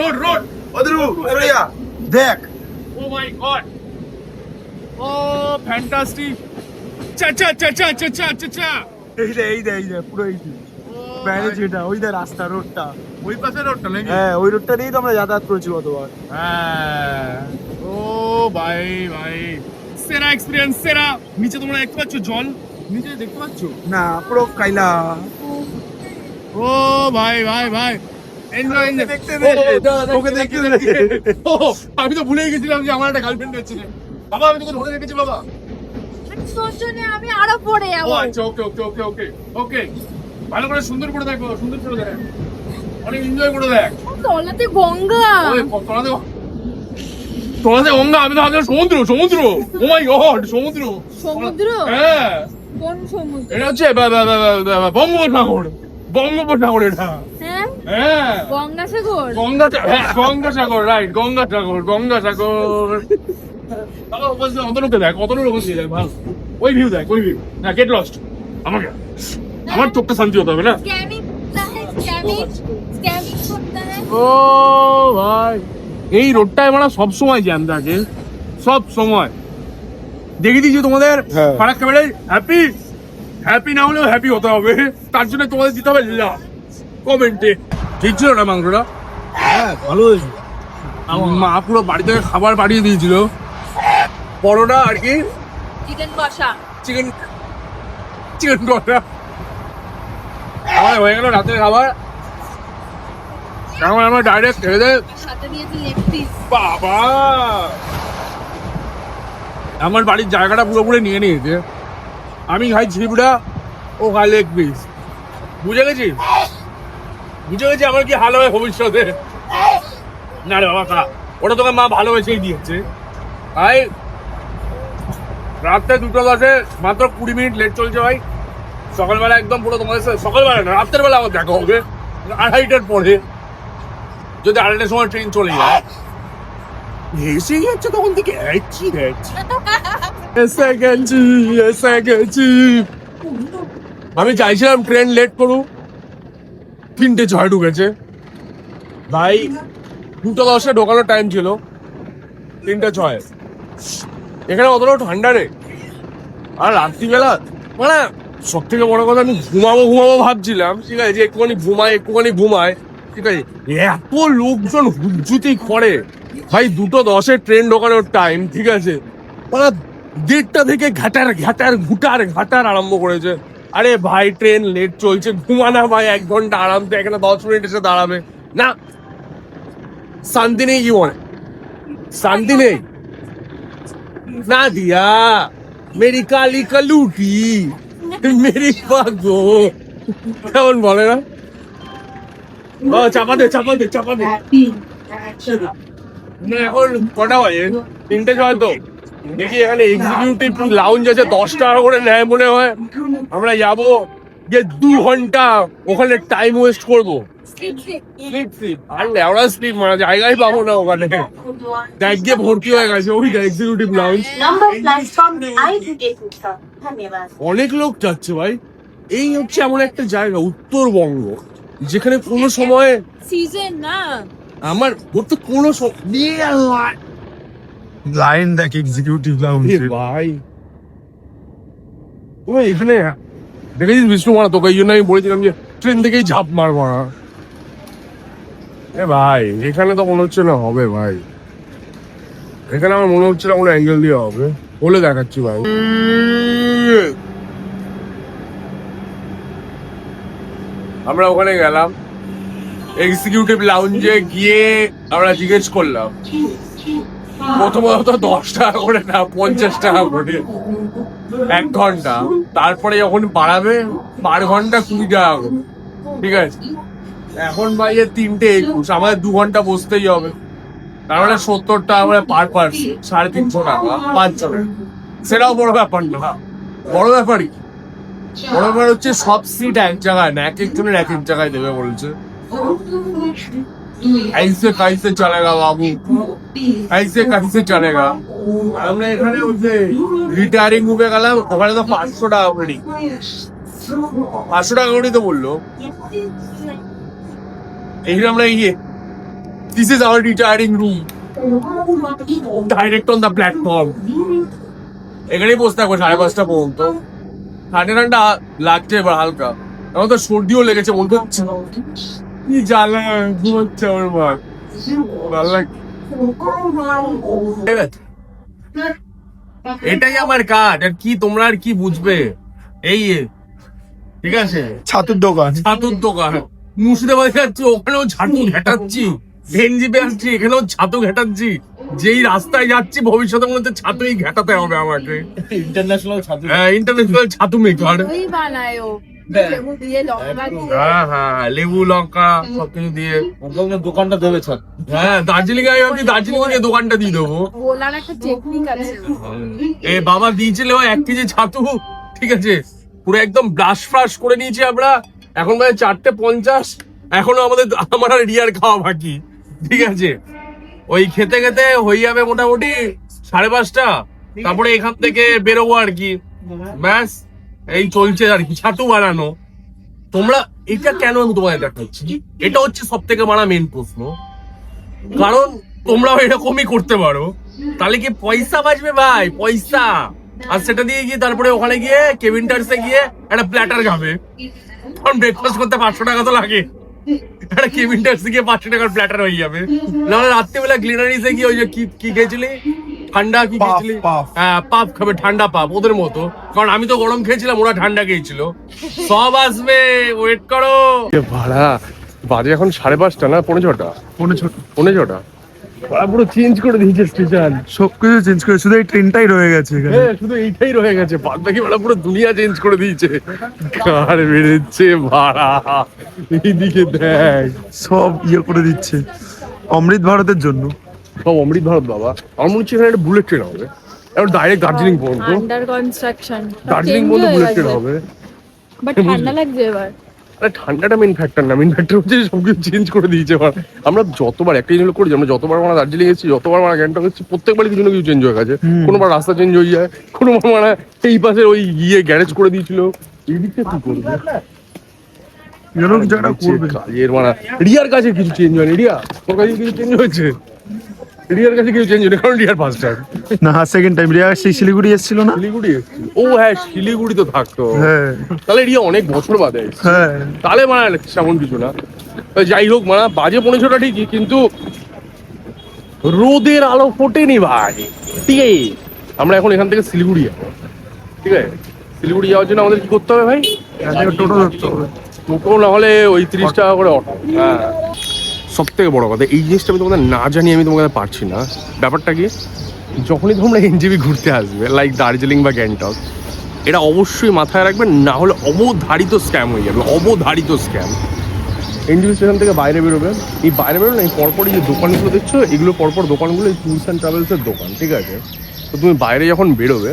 দেখ ও মাই গড, ও ফ্যান্টাস্টিক। চা এই দে পুরো এই ব্যারেজ এটা, ওই দে রাস্তা রোডটা, ওই পাশে রোডটা নাকি? হ্যাঁ ওই রোডটা দিয়েই তো আমরা যাতায়াত করেছি কতবার। হ্যাঁ ও ভাই সেরা এক্সপিরিয়েন্স, সেরা। নিচে তোমরা দেখতে পাচ্ছ জল, নিচে দেখতে পাচ্ছ না পুরো কাইলা। ও ভাই এনজয় তোকে দেখতে আমি তো ভুলেই গেছিলাম যে আমার একটা গার্লফ্রেন্ড হচ্ছে। বাবা আমি তোকে ধরে রেখেছি বাবা। তোর জন্য আমি আরো পড়ে ও যাবো। আচ্ছা, ওকে ভালো করে সুন্দর করে দেখ, অনেক এনজয় করে দেখ। তলাতে গঙ্গা। তোলাতে গঙ্গা? আমি তো ভাবছিলাম সমুদ্র। ও মাই গড, সমুদ্র। হ্যাঁ কোন সমুদ্র? এটা হচ্ছে বঙ্গোপসাগর এটা। হ্যাঁ গঙ্গাসাগর। গঙ্গাসাগর, রাইট, গঙ্গাসাগর। অতনুকে দেখ, ভালো। ওই ভিউ দেখ, না গেট লস্ট। আমার চোখটা শান্তি হতে হবে না। স্ক্যানিং স্ক্যামিং করতে হয়। ও ভাই, এই রোডটায় মানে সব সময় জ্যাম থাকে, সব সময়। দেখে দিয়েছি তোমাদের হ্যাঁ। ফারাক্কা বেড়ে হ্যাপি হ্যাপি না হলেও হ্যাপি হতে হবে, তার জন্য তোমাদের দিতে হবে লাভ কমেন্টে। ঠিক ছিল না মাংসটা? হ্যাঁ ভালো হয়েছে। মা পুরো বাড়ি থেকে খাবার পাঠিয়ে দিয়েছিল, পরোটা আর কি চিকেন কষা। চিকেন চিকেন কষা। আমার হয়ে গেল রাতের খাবার, এখন আমরা ডাইরেক্ট খেয়ে দেয়। সাথে দিয়েছি লেগ পিস। বাবা, আমার বাড়ির জায়গাটা পুরোপুরি নিয়ে নিয়েছে। আমি খাই ঝিবড়া, ও খাই লেগ পিস। বুঝে গেছি, বুঝে গেছি আমার কি হাল হবে ভবিষ্যতে। না রে বাবা, খা, ওটা তোকে মা ভালোবেসেই দিয়েছে। ভাই রাত্রে 2:10 মাত্র 20 মিনিট লেট চলছে ভাই। সকালবেলা একদম পুরো তোমাদের সাথে, সকালবেলা না রাত্রের বেলা আমার দেখা হবে 2:30টার পরে, যদি 2:30টার সময় ট্রেন চলে যায়। এসে যাচ্ছে তখন থেকে এসে গেছি। আমি চাইছিলাম ট্রেন লেট করুক, 3:06 ঢুকেছে ভাই। 2:10 ঢোকানোর টাইম ছিল, 3:06। এখানে অতটাও ঠান্ডা নেই। আর রাত্রিবেলা মানে সব থেকে বড় কথা, আমি ঘুমাবো ভাবছিলাম, ঠিক আছে, যে একটুখানি ঘুমায়, ঠিক আছে। এত লোকজন হুজ্জুতি করে ভাই, 2:10 ট্রেন ঢোকানোর টাইম, ঠিক আছে, মানে 1:30 থেকে ঘাটার আরম্ভ করেছে। আরে ভাই ট্রেন লেট চলছে, ঘুমানা ভাই 1 ঘন্টা আরামতে, এখানে 10 মিনিট এসে দাঁড়াবে না, শান্তি নেই জীবনে, শান্তি নেই না দিয়া। মেরি কালি কালুটি মেরি পাগো, কেমন বলে না? ও চাপা দে। না, এখন কটা বাজে? 3:06 তো। দেখি এখানে এক্সিকিউটিভ লাউঞ্জ আছে, 10 টাকা করে নেয় মনে হয়। আমরা যাবো, যে 2 ঘন্টা ওখানে টাইম ওয়েস্ট করবো। স্লিপ আর লেওড়া স্লিপ মারা, জায়গায় পাবো না ওখানে। দেখ গিয়ে ভর্তি হয়ে গেছে ওইটা executive lounge. Number platform I detected, sir. ধন্যবাদ। অনেক লোক যাচ্ছে ভাই। এই হচ্ছে এমন একটা জায়গা উত্তরবঙ্গ, যেখানে কোনো সময় সিজন না, আমার বলতে কোনো লাইন দেখ এক্সিকিউটিভ লাউঞ্জ। ভাই ও এখানে দেখেছিস বিষ্ণু মারা, তোকে এই জন্য আমি বলেছিলাম যে ট্রেন থেকেই ঝাঁপ মারবো না। এ ভাই এখানে তো মনে হচ্ছে না হবে ভাই, এখানে আমার মনে হচ্ছে না কোনো অ্যাঙ্গেল দিয়ে হবে, বলে দেখাচ্ছি ভাই। আমরা ওখানে গেলাম এক্সিকিউটিভ লাউঞ্জে, গিয়ে আমরা জিজ্ঞেস করলাম, প্রথমত 10 টাকা করে না 50 টাকা করে 1 ঘন্টা, তারপরে যখন বাড়াবে পার ঘন্টা 20 টাকা করে, ঠিক আছে। এখন বাজে 3:21, আমাদের 2 ঘন্টা বসতেই হবে, তার মানে 70 টাকা করে পার পার্সন, 350 টাকা 5 টাকা। সেটাও বড় ব্যাপার না, বড় ব্যাপারই বড় ব্যাপার হচ্ছে সব সিট এক জায়গায় না, এক একজনের এক এক জায়গায় দেবে বলছে। कैसे चलेगा बाबू, कैसे चलेगा। আমরা এখানে হচ্ছে রিটায়ারিং রুমে গেলাম, ওখানে তো 500 টাকা করে, 500 টাকা করে তো বললো। এইখানে আমরা this is our retiring room, direct on the platform. এখানেই বসে থাকবো 5:30 পর্যন্ত। ঠান্ডা লাগছে এবার হালকা, আমার তো সর্দিও লেগেছে, বলতে হচ্ছে কি জ্বালা, ঘুমাচ্ছে আমার মা, ভালো লাগছে। এটাই আমার কাজ, আর কি তোমরা আর কি বুঝবে। এই ঠিক আছে, ছাতুর দোকান, ছাতুর দোকান মুর্শিদাবাদে যাচ্ছি, ওখানেও ছাতু ঘেটাচ্ছি, গেঞ্জি পেয়েছি, এখানেও ছাতু ঘেটাচ্ছি। যেই রাস্তায় যাচ্ছি ভবিষ্যতের মধ্যে ছাতুই ঘেটাতে হবে আমাকে। ইন্টারন্যাশনাল ছাত্র। হ্যাঁ, ইন্টারন্যাশনাল ছাতু মেকার। ওই বানায় ও লেবু দিয়ে লঙ্কা দিয়ে। হ্যাঁ, লেবু লঙ্কা সবকিছু দিয়ে দোকানটা দেবে ছাত্র। হ্যাঁ, দার্জিলিং এ আমি দার্জিলিং এ দোকানটা দিয়ে দেবো। ওলার একটা টেকনিক আছে। এ বাবা দিয়েছিল 1 কেজি ছাতু, ঠিক আছে, পুরো একদম ব্রাশ ফ্রাশ করে নিয়েছি আমরা। এখন মানে 4:50, এখনো আমার আর রিয়ার খাওয়া বাকি, ঠিক আছে। ওই খেতে খেতে হয়ে যাবে মোটামুটি 5:30, তারপরে এখান থেকে বেরোবো আর কি। ব্যাস এই চলছে আর কি, ছাতু বানানো। তোমরা এটা কেন আমি তোমাদের দেখাচ্ছি, এটা হচ্ছে সব থেকে বড় মেন প্রশ্ন। কারণ তোমরাও এরকমই করতে পারো, তাহলে কি পয়সা বাঁচবে ভাই, পয়সা। আর সেটা দিয়ে গিয়ে তারপরে ওখানে গিয়ে কেভিনটার্সে গিয়ে একটা প্ল্যাটার খাবে, কারণ ব্রেকফাস্ট করতে 500 টাকা তো লাগে। একটা কেভিনটার্সে গিয়ে 500 টাকার প্ল্যাটার হয়ে যাবে। নাহলে রাত্রিবেলা গ্লিনারিসে গিয়ে ওই যে কি খেয়েছিলি, ঠান্ডা কি খেয়েছিলি? হ্যাঁ, পাপ খাবে, ঠান্ডা পাপ ওদের মতো। কারণ আমি তো গরম খেয়েছিলাম, ওরা ঠান্ডা খেয়েছিল। সব আসবে, ওয়েট করো। ভাড়া বাজে এখন 5:30 না 5:45? 5:45 পুরো চেঞ্জ করে দিয়েছে স্টেশন, সবকিছু চেঞ্জ করে, শুধু এই ট্রেনটাই রয়ে গেছে এখানে। হ্যাঁ শুধু এইটাই রয়ে গেছে, বাদ বাকি ভাড়া পুরো দুনিয়া চেঞ্জ করে দিয়েছে। কার বেড়েছে ভাড়া, এইদিকে দেখ সব করে দিচ্ছে অমৃত ভারতের জন্য। সব অমৃত ভারত বাবা। আমার মনে হচ্ছে এখানে একটা বুলেট ট্রেন হবে, এখন ডাইরেক্ট দার্জিলিং পর্যন্ত। আন্ডার কনস্ট্রাকশন, দার্জিলিং পর্যন্ত বুলেট ট্রেন হবে। বাট ঠান্ডা লাগছে এবার। আরে ঠান্ডাটা মেন ফ্যাক্টর না, মেন ফ্যাক্টর হচ্ছে সবকিছু চেঞ্জ করে দিয়েছে। আমরা যতবার একটা জিনিস করেছি, আমরা যতবার আমরা দার্জিলিং এসেছি, যতবার আমরা গ্যাংটক এসেছি, প্রত্যেকবারই কিছু না কিছু চেঞ্জ হয়ে গেছে। কোনোবার রাস্তা চেঞ্জ হয়ে যায়, কোনোবার মানে এই পাশে ওই গ্যারেজ করে দিয়েছিল, এই দিকটা কি করবে কাজের মানে। রিয়ার কাছে কিছু চেঞ্জ হয়নি, রিয়া তোর কাছে কিছু চেঞ্জ হয়েছে? রিয়ার কাছে কিছু চেঞ্জ হয়নি, কারণ রিয়ার ফার্স্ট টাইম না, সেকেন্ড টাইম রিয়া সেই শিলিগুড়ি এসেছিল না? শিলিগুড়ি এসেছিল। ও হ্যাঁ, শিলিগুড়ি তো থাকতো। হ্যাঁ তাহলে রিয়া অনেক বছর বাদে এসেছে। হ্যাঁ, তাহলে মানে সেমন কিছু না। যাই হোক মানে বাজে 5:45 ঠিকই, কিন্তু রোদের আলো ফোটেনি ভাই। ঠিক আছে, আমরা এখন এখান থেকে শিলিগুড়ি যাবো। ঠিক আছে, শিলিগুড়ি যাওয়ার জন্য আমাদের কি করতে হবে ভাই? টোটো ধরতে হবে। টোটো না হলে ওই 30 টাকা করে অটো। হ্যাঁ, সব থেকে বড় কথা এই জিনিসটা আমি তোমাদের না জানি, আমি তোমাদের পারছি না। ব্যাপারটা কি, যখনই তোমরা এনজেপি ঘুরতে আসবে লাইক দার্জিলিং বা গ্যাংটক, এটা অবশ্যই মাথায় রাখবেন, না হলে অবধারিত স্ক্যাম হয়ে যাবে, অবধারিত স্ক্যাম। এনজেপি স্টেশন থেকে বাইরে বেরোবে, এই বাইরে বেরোলে এই পরপরই যে দোকানগুলো দেখছো, এগুলো পরপর দোকানগুলো এই ট্যুরস অ্যান্ড ট্রাভেলসের দোকান। ঠিক আছে, তো তুমি বাইরে যখন বেরোবে,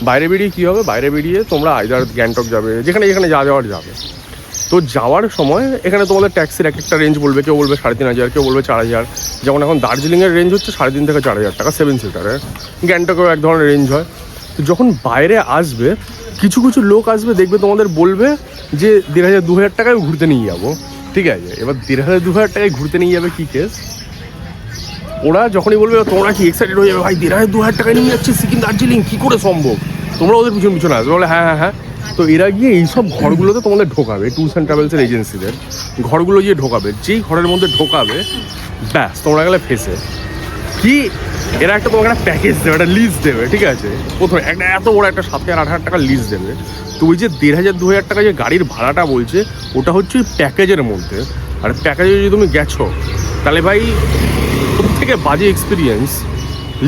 বাইরে বেরিয়ে কী হবে, বাইরে বেরিয়ে তোমরা আইদার গ্যাংটক যাবে, যেখানে যেখানে যাওয়ার যাবে। তো যাওয়ার সময় এখানে তোমাদের ট্যাক্সির এক একটা রেঞ্জ বলবে, কেউ বলবে 3,500, কেউ বলবে 4,000। যেমন এখন দার্জিলিংয়ের রেঞ্জ হচ্ছে 3,500 থেকে 4,000 টাকা 7 সিটারের। গ্যাংটকেও এক ধরনের রেঞ্জ হয়। তো যখন বাইরে আসবে, কিছু কিছু লোক আসবে, দেখবে তোমাদের বলবে যে 1,500-2,000 টাকায় ঘুরতে নিয়ে যাবো। ঠিক আছে, এবার 1,500-2,000 টাকায় ঘুরতে নিয়ে যাবে কি কেস, ওরা যখনই বলবে তোমরা কি এক্সাইটেড হয়ে যাবে, ভাই 1,500-2,000 টাকায় নিয়ে যাচ্ছে সিকিম দার্জিলিং, কী করে সম্ভব? তোমরা ওদের পিছনে পিছনে আসবে, বলে হ্যাঁ হ্যাঁ হ্যাঁ। তো এরা গিয়ে এইসব ঘরগুলোতে তোমাদের ঢোকাবে, ট্যুরস অ্যান্ড ট্রাভেলসের এজেন্সিদের ঘরগুলো গিয়ে ঢোকাবে। যেই ঘরের মধ্যে ঢোকাবে, ব্যাস তোমরা গেলে ফেসে কি, এরা একটা তোমাকে একটা প্যাকেজ দেবে, একটা লিস্ট দেবে। ঠিক আছে, প্রথমে একটা এত বড় একটা 7,000-8,000 টাকার লিস্ট দেবে। তো ওই যে 1,500-2,000 টাকা যে গাড়ির ভাড়াটা বলছে, ওটা হচ্ছে ওই প্যাকেজের মধ্যে। আর প্যাকেজে যদি তুমি গেছো, তাহলে ভাই সব থেকে বাজে এক্সপিরিয়েন্স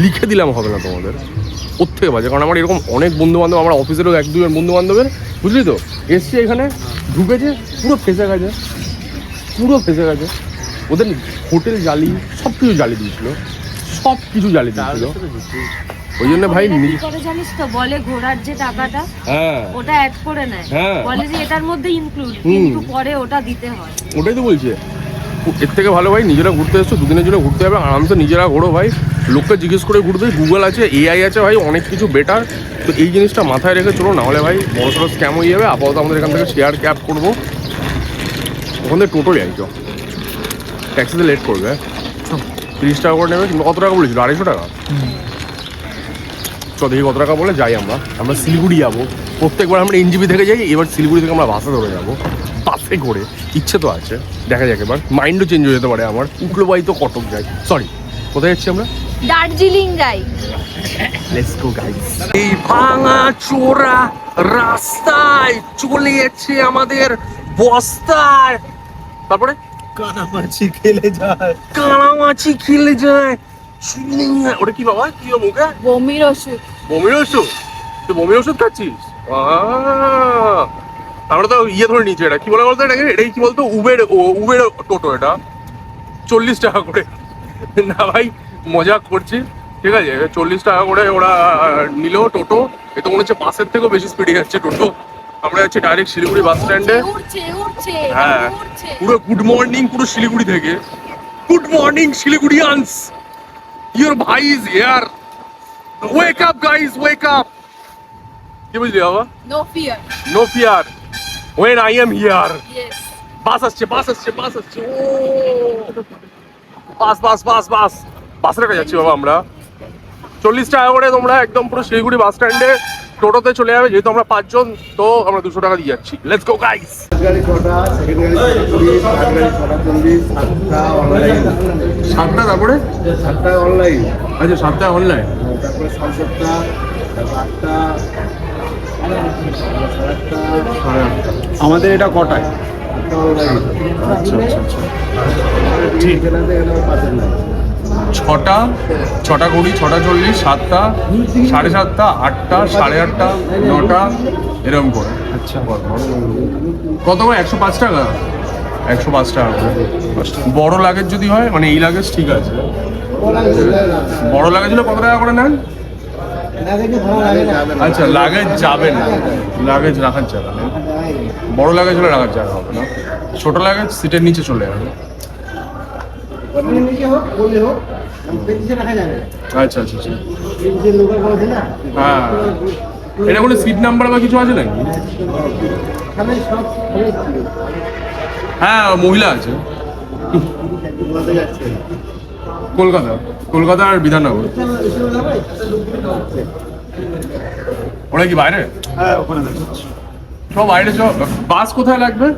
লিখে দিলাম হবে না তোমাদের, ওর থেকে বাজে। কারণ আমার এরকম অনেক বন্ধুবান্ধব, আমার অফিসেরও 1-2 বন্ধুবান্ধবের, বুঝলি তো, এসছে এখানে ঢুকেছে, পুরো ফেসে গেছে, পুরো ফেসে গেছে। ওদের হোটেল জালি, সব কিছু জালি দিয়েছিল, সব কিছু জালি দিয়েছিল। ওই জন্য ভাই কি করে জানিস তো, বলে ঘোরার যে টাকাটা হ্যাঁ ওটা অ্যাড করে নেয়, হ্যাঁ। বলে যে এটার মধ্যে ইনক্লুড, কিন্তু পরে ওটা দিতে হয়। ওটাই তো বলছে, এর থেকে ভালো ভাই নিজেরা ঘুরতে এসছো, দুদিনের জন্য ঘুরতে যাবে, আরামসে নিজেরা ঘোরো ভাই। লোককে জিজ্ঞেস করে ঘুরবে, গুগল আছে, এআই আছে ভাই, অনেক কিছু বেটার। তো এই জিনিসটা মাথায় রেখে চলো, না হলে ভাই বড় সড়ো স্ক্যাম হয়ে যাবে। আপাতত আমাদের এখান থেকে শেয়ার ক্যাব করবো, ওখান থেকে টোটো যাই, চো ট্যাক্সিতে লেট করবে, 30 টাকা করে নেবে। কিন্তু কত টাকা বলেছিল, 250 টাকা? চ দেখি কত টাকা বলে যাই। আমরা শিলিগুড়ি যাবো, প্রত্যেকবার আমরা এনজিপি থেকে যাই, এবার শিলিগুড়ি থেকে আমরা বাসে ধরে যাবো, বাসে করে। ইচ্ছে তো আছে, দেখা যাক, এবার মাইন্ডও চেঞ্জ হয়ে যেতে পারে আমার। উকলোবাই তো কটক যাই, সরি কোথায় যাচ্ছি আমরা? দার্জিলিং যাই। Let's go guys. এই ভাঙা চোরা রাস্তায় চলে যাচ্ছে আমাদের বস্তায়, তারপরে কানামাছি খেলে যায়। কানামাছি খেলে যায়। ওটা কি বাবা, কি মুখে? বমির ওষুধ। বমির ওষুধ? তুই বমির ওষুধ খাচ্ছিস? আমরা তো ইয়ে ধরে নিচ্ছি, এটা কি বলে বলতো, এটাকে এটাই কি বলতো, উবের টোটো, এটা 40 টাকা করে। না ভাই মজা করছি, ঠিক আছে, 40 টাকা করে ওরা নিল টোটো। এ তো মনে হচ্ছে বাসের থেকেও বেশি স্পিডে যাচ্ছে টোটো। আমরা যাচ্ছি ডাইরেক্ট শিলিগুড়ি বাস স্ট্যান্ডে। হ্যাঁ, পুরো গুড মর্নিং, পুরো শিলিগুড়ি থেকে। গুড মর্নিং শিলিগুড়িয়ানস, ইওর ভাই is here, wake up guys, wake up. কি বুঝলি বাবা? No fear. No fear when I am here. Yes. Bus আসছে ও বাস বাসে রেখে যাচ্ছি বাবা আমরা। 40 টাকা করে তোমরা একদম পুরো শিলিগুড়ি বাস স্ট্যান্ডে টোটোতে চলে যাবে, যেহেতু আমরা 5 জন, তো আমরা 200 টাকা দিয়ে যাচ্ছি। Let's go guys. গাড়ি 6টা, সেকেন্ড গাড়ি 20, থার্ড গাড়ি 6টা 40, 7টা অনলাইন। 7টা তারপরে 7টা অনলাইন, আচ্ছা 7টা অনলাইন। তারপরে 7টা, 8টা, 8টা। আমাদের এটা কটায়? অনলাইন। আচ্ছা ঠিক আছে, এখানে 5 নাই। 6টা 6টা 20, 6টা 40, 7টা, 7:30, 8টা, 8:30, 9টা এরকম করে। আচ্ছা, কত করে? 105 টাকা। 105 টাকা করে। বড় লাগেজ যদি হয়, মানে এই লাগেজ ঠিক আছে, বড় লাগেজ হলে কত টাকা করে নেন? আচ্ছা লাগেজ যাবে না, লাগেজ রাখার জায়গা নেই। বড় লাগেজ হলে রাখার জায়গা হবে না, ছোট লাগেজ সিটের নিচে চলে যাবে। আচ্ছা আচ্ছা আচ্ছা, হ্যাঁ। এটা কোনো সিট নাম্বার বা কিছু আছে নাকি? হ্যাঁ মহিলা আছে। কলকাতা আর বিধাননগর। ওরা কি বাইরে? সব বাইরে। সব বাস কোথায় লাগবে?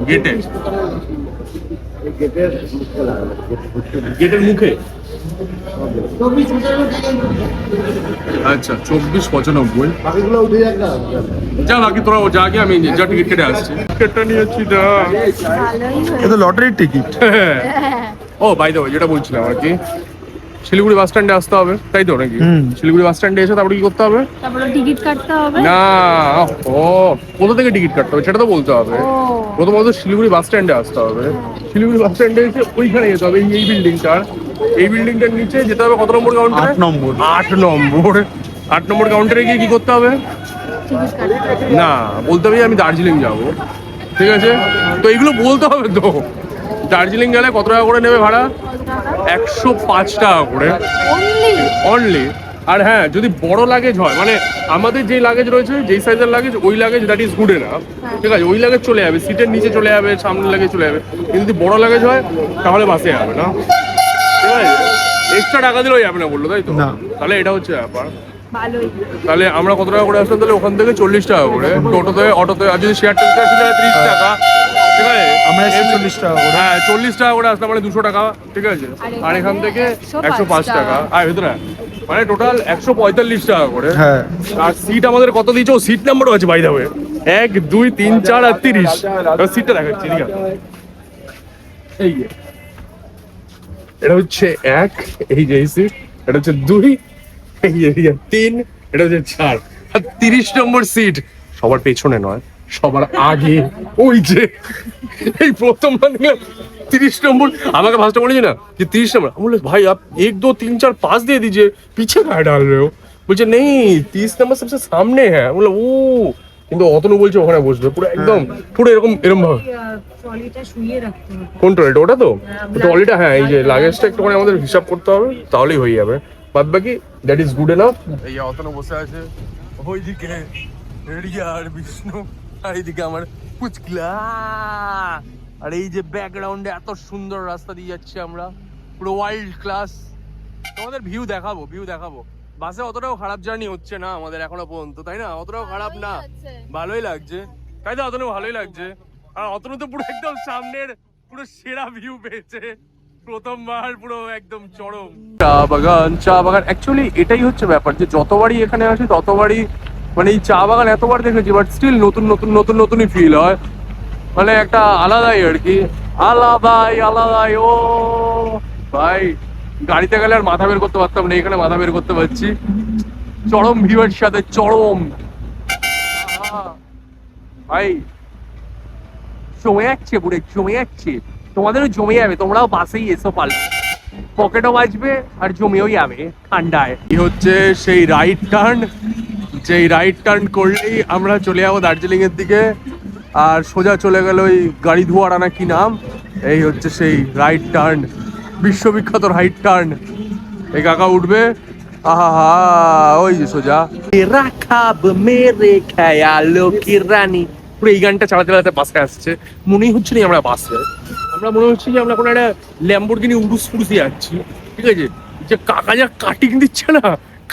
গেটে, গেটের মুখে। আচ্ছা 24-95। বাকিগুলো উঠে যাক না। যা বাকি তোরা যা গিয়ে আমি যা টিকিট কেটে আসছি। টিকিটটা নিয়েছি দা। এটা লটারির ticket. Oh by the way, যেটা বলছিলাম আর কি, শিলিগুড়ি বাস স্ট্যান্ডে আসতে হবে, তাই তো নাকি? শিলিগুড়ি বাস স্ট্যান্ডে এসে তারপরে কি করতে হবে? তারপরে টিকিট কাটতে হবে। না, ও কোথা থেকে টিকিট কাটতে হবে সেটা তো বলতে হবে। প্রথমত শিলিগুড়ি বাস স্ট্যান্ডে আসতে হবে। শিলিগুড়ি বাস স্ট্যান্ডে এসে ওইখানে যেতে হবে, এই বিল্ডিংটার, এই বিল্ডিংটার নিচে যেতে হবে। কত নম্বর কাউন্টার? 8 নম্বর। 8 নম্বর কাউন্টারে গিয়ে কি করতে হবে? টিকিট কাটতে হবে। না, বলতে হবে আমি দার্জিলিং যাবো, ঠিক আছে? তো এইগুলো বলতে হবে তো। দার্জিলিং গেলে কত টাকা করে নেবে ভাড়া? 105 টাকা করে অনলি। আর হ্যাঁ, যদি বড় লাগেজ হয়, মানে আমাদের যে লাগেজ রয়েছে, যেই সাইজের লাগেজ, ওই luggage that is good enough, ঠিক আছে? ওই লাগেজ চলে যাবে, সিটের নিচে চলে যাবে, সামনের লাগেজ চলে যাবে। কিন্তু যদি বড় লাগেজ হয় তাহলে বাসে যাবে না, ঠিক আছে? এক্সট্রা টাকা দিলেও যাবে না বললো, তাই তো? না। তাহলে এটা হচ্ছে ব্যাপার। ভালোই। তাহলে আমরা কত টাকা করে আসলাম? তাহলে ওখান থেকে 40 টাকা করে, টোটোতে, অটোতে, আর যদি শেয়ার ট্যাক্সি আসে তাহলে 30 টাকা, ঠিক আছে? আমরা এসে 40 টাকা করে। হ্যাঁ 40 টাকা করে আসলাম, মানে 200 টাকা, ঠিক আছে? আর এখান থেকে 105 টাকা, আর ভেতরে মানে টোটাল 145 টাকা করে। হ্যাঁ। আর সিট আমাদের কত দিয়েছে? ও সিট নাম্বারও আছে বাই দ্য ওয়ে, 1, 2, 3, 4 আর 30। সিটটা দেখাচ্ছি, ঠিক আছে? এই যে এটা হচ্ছে 1, এই যে সিট, এটা হচ্ছে 2, এই যে 3, এটা হচ্ছে 4, আর 30 নম্বর সিট সবার পেছনে নয়, সবার আগে। ওই যে এই প্রথম 30 নম্বর, আমাকে ফার্স্টে বলেছে না যে 30 নম্বর, আমি বললাম ভাই আপ 1, 2, 3, 4, 5 দিয়ে दीजिए, पीछे कहाँ डाल रहे हो? বলছে নেই 30 নম্বর সবসে সামনে হ্যাঁ। বললাম ও, কিন্তু অতনু বলছে ওখানে বসবে, পুরো একদম পুরো এরকম ভাবে। ট্রলিটা শুইয়ে রাখতে হবে। কোন ট্রলিটা? ওটা তো ট্রলিটা, হ্যাঁ। এই যে লাগেজটা একটুখানি আমাদের হিসাব করতে হবে, তাহলেই হয়ে যাবে। বাদ বাকি দ্যাট ইজ গুড এনাফ। এই যে অতনু বসে আছে ওইদিকে, রিয়া আর বিষ্ণু, আর এইদিকে আমার পুচকিলা। আর এই যে ব্যাকগ্রাউন্ডে এত সুন্দর রাস্তা দিয়ে যাচ্ছি আমরা, পুরো ওয়াইল্ড ক্লাস। তোমাদের ভিউ দেখাবো। বাসে অতটাও খারাপ জার্নি হচ্ছে না আমাদের এখনো পর্যন্ত, তাই না? অতটাও খারাপ না, ভালোই লাগছে, তাই তো? অতনু ভালোই লাগছে। আর অতনু তো পুরো একদম সামনের পুরো সেরা ভিউ পেয়েছে প্রথমবার, পুরো একদম চরম। চা বাগান অ্যাকচুয়ালি এটাই হচ্ছে ব্যাপার, যে যতবারই এখানে আসি ততবারই মানে এই চা বাগান এতবার দেখেছি, বাট স্টিল নতুনই ফিল হয়, মানে একটা আলাদাই আর কি, আলাদাই। ও ভাই, গাড়িতে গেলে আর মাথা বের করতে পারতাম না, এখানে মাথা বের করতে পারছি, চরম ভিউয়ের সাথে, চরম ভাই। জমে যাচ্ছে, তোমাদেরও জমে যাবে, তোমরাও বাসেই এসো, পাল্টে পকেটও বাজবে আর জমেও যাবে ঠান্ডায়। এই হচ্ছে সেই রাইট টার্ন, যেই রাইট টার্ন করলেই আমরা চলে যাবো দার্জিলিং এর দিকে, আর সোজা চলে গেল ওই গাড়ি ধোয়ার আনা কি নাম, এই হচ্ছে সেই রাইট টার্ন, বিশ্ববিখ্যাত রাইট টার্ন। এই কাকা উঠবে, আহা ওই যে সোজা। রাখাব মেরে খেয়ালো কি রানী, পুরো এই গানটা চালাতে চালাতে বাসে আসছে, মনেই হচ্ছে না আমরা বাসে, আমরা মনে হচ্ছে যে আমরা কোনো একটা ল্যাম্বরগিনি উড়ুস ফুড়ুসে যাচ্ছি, ঠিক আছে? যে কাকা যা কাটিং দিচ্ছে না,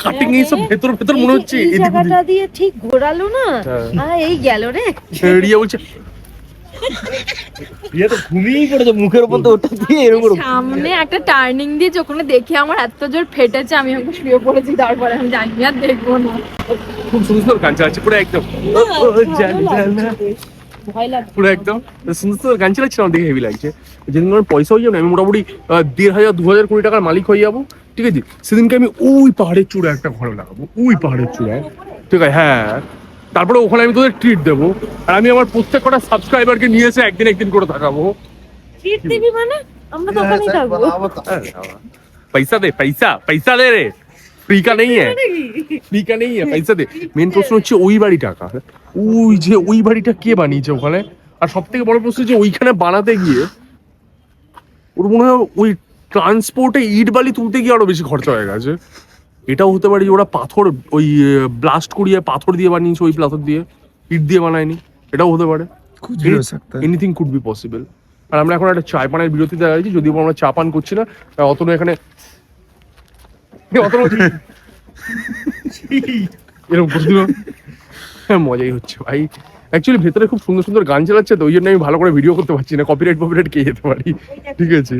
কাটিং এই সব ভেতর ভেতর মনে হচ্ছে এই এদিক জায়গাটা দিয়ে ঠিক ঘোরালো না, হ্যাঁ। এই গেল রে। রিয়া বলছে ইয়ে তো ঘুমিয়েই পড়েছে মুখের উপর তো ওটা দিয়ে এরকম সামনে একটা টার্নিং দিয়ে ওখানে দেখে আমার এত জোর ফেটেছে, আমি ওকে শুয়ে পড়েছি, তারপরে আমি জানি আর দেখবো না। খুব সুন্দর গান চালাচ্ছে পুরো একদম, ভয় লাগছে। পুরো একদম সুন্দর সুন্দর গান চালাচ্ছে, আমার দেখে হেভি লাগছে। যেদিন আমার পয়সা হয়ে যাবে না, আমি মোটামুটি 1,500 2,000 কোটি টাকার মালিক হয়ে যাবো, ঠিক আছে? সেদিনকে আমি ওই পাহাড়ের চূড়ায় একটা ঘর লাগাবো, ওই পাহাড়ের চূড়ায়, ঠিক আছে? হ্যাঁ, তারপরে ওখানে আমি তোদের ট্রিট দেবো, আর আমি আমার প্রত্যেক কটা সাবস্ক্রাইবারকে নিয়ে এসে একদিন করে থাকাবো। ট্রিট দিবি মানে? আমরা তো ওখানেই থাকবো। पैसा दे, पैसा दे रे, फ्री का नहीं है, फ्री का नहीं है, पैसा दे। মেন প্রশ্ন হচ্ছে ওই বাড়ি টাকা, ওই যে ওই বাড়িটা কে বানিয়েছে ওখানে? আর সব থেকে বড় প্রশ্ন যে ওইখানে বানাতে গিয়ে ওর মনে হয় ওই ট্রান্সপোর্টে ইট বালি তুলতে গিয়ে আরো বেশি খরচা হয়ে গেছে। এটাও হতে পারে যে ওরা পাথর ওই ব্লাস্ট করিয়ে পাথর দিয়ে বানিয়েছে, ওই পাথর দিয়ে, ইট দিয়ে বানায়নি, এটাও হতে পারে। Anything could be possible. আর আমরা এখন একটা চায় পানের বিরতিতে দাঁড়িয়েছি, যদিও আমরা চা পান করছি না, অতনু এখানে এরকম করছিল, মজাই হচ্ছে ভাই। অ্যাকচুয়ালি ভেতরে খুব সুন্দর সুন্দর গান চালাচ্ছে, তো ওই জন্য আমি ভালো করে ভিডিও করতে পারছি না, কপিরাইট কে যেতে পারি, ঠিক আছে?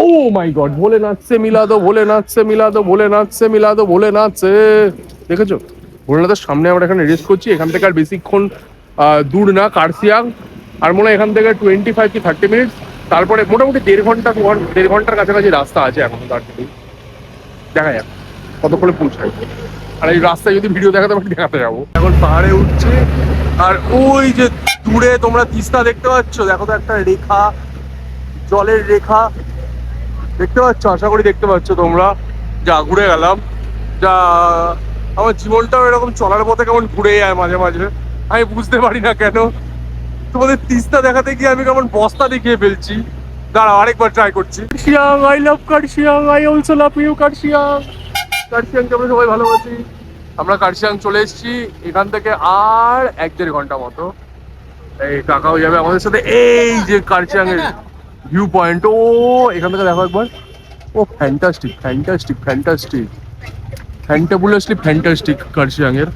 ও মাই গড, ভোলেনাথ সে মিলা দো, ভোলেনাথ সে মিলা দো, ভোলেনাথ সে মিলা দো, ভোলেনাথ সে, দেখেছো? ভোলেনাথের সামনে আমরা এখানে রেস্ট করছি, এখান থেকে আর বেশিক্ষণ দূর না কার্শিয়াং, আর মনে হয় এখান থেকে 25 কি 30 মিনিট, তারপরে মোটামুটি 1.5 ঘন্টার কাছাকাছি রাস্তা আছে এখন দার্জিলিং। দেখা যাক কতক্ষণে পৌঁছায়, আর এই রাস্তায় যদি ভিডিও দেখাতে পারি দেখাতে যাবো। এখন পাহাড়ে উঠছে, আর ওই যে দূরে তোমরা তিস্তা দেখতে পাচ্ছ, দেখো তো একটা রেখা, জলের রেখা দেখতে পাচ্ছ, আশা করি দেখতে পাচ্ছ তোমরা। যা ঘুরে গেলাম, যা আমার জীবনটাও এরকম চলার পথে কেমন ঘুরে যায় মাঝে মাঝে, আমি বুঝতে পারি না কেন। তোমাদের তিস্তা দেখাতে গিয়ে আমি কেমন বস্তা দেখিয়ে ফেলছি। দাঁড়াও আরেকবার ট্রাই করছি। Kurseong, I love Kurseong, I also love you Kurseong. কার্শিয়াংকে আমরা সবাই ভালোবাসি। আমরা কার্শিয়াং চলে এসেছি, এখান থেকে আর 1-1.5 ঘন্টা মতো এই কাকাও যাবে আমাদের সাথে। এই যে কার্শিয়াং এর ভিউ পয়েন্ট, ও এখান থেকে দেখো একবার, ও fantastic fantastic fantastic fantabulously fantastic Kurseong এর।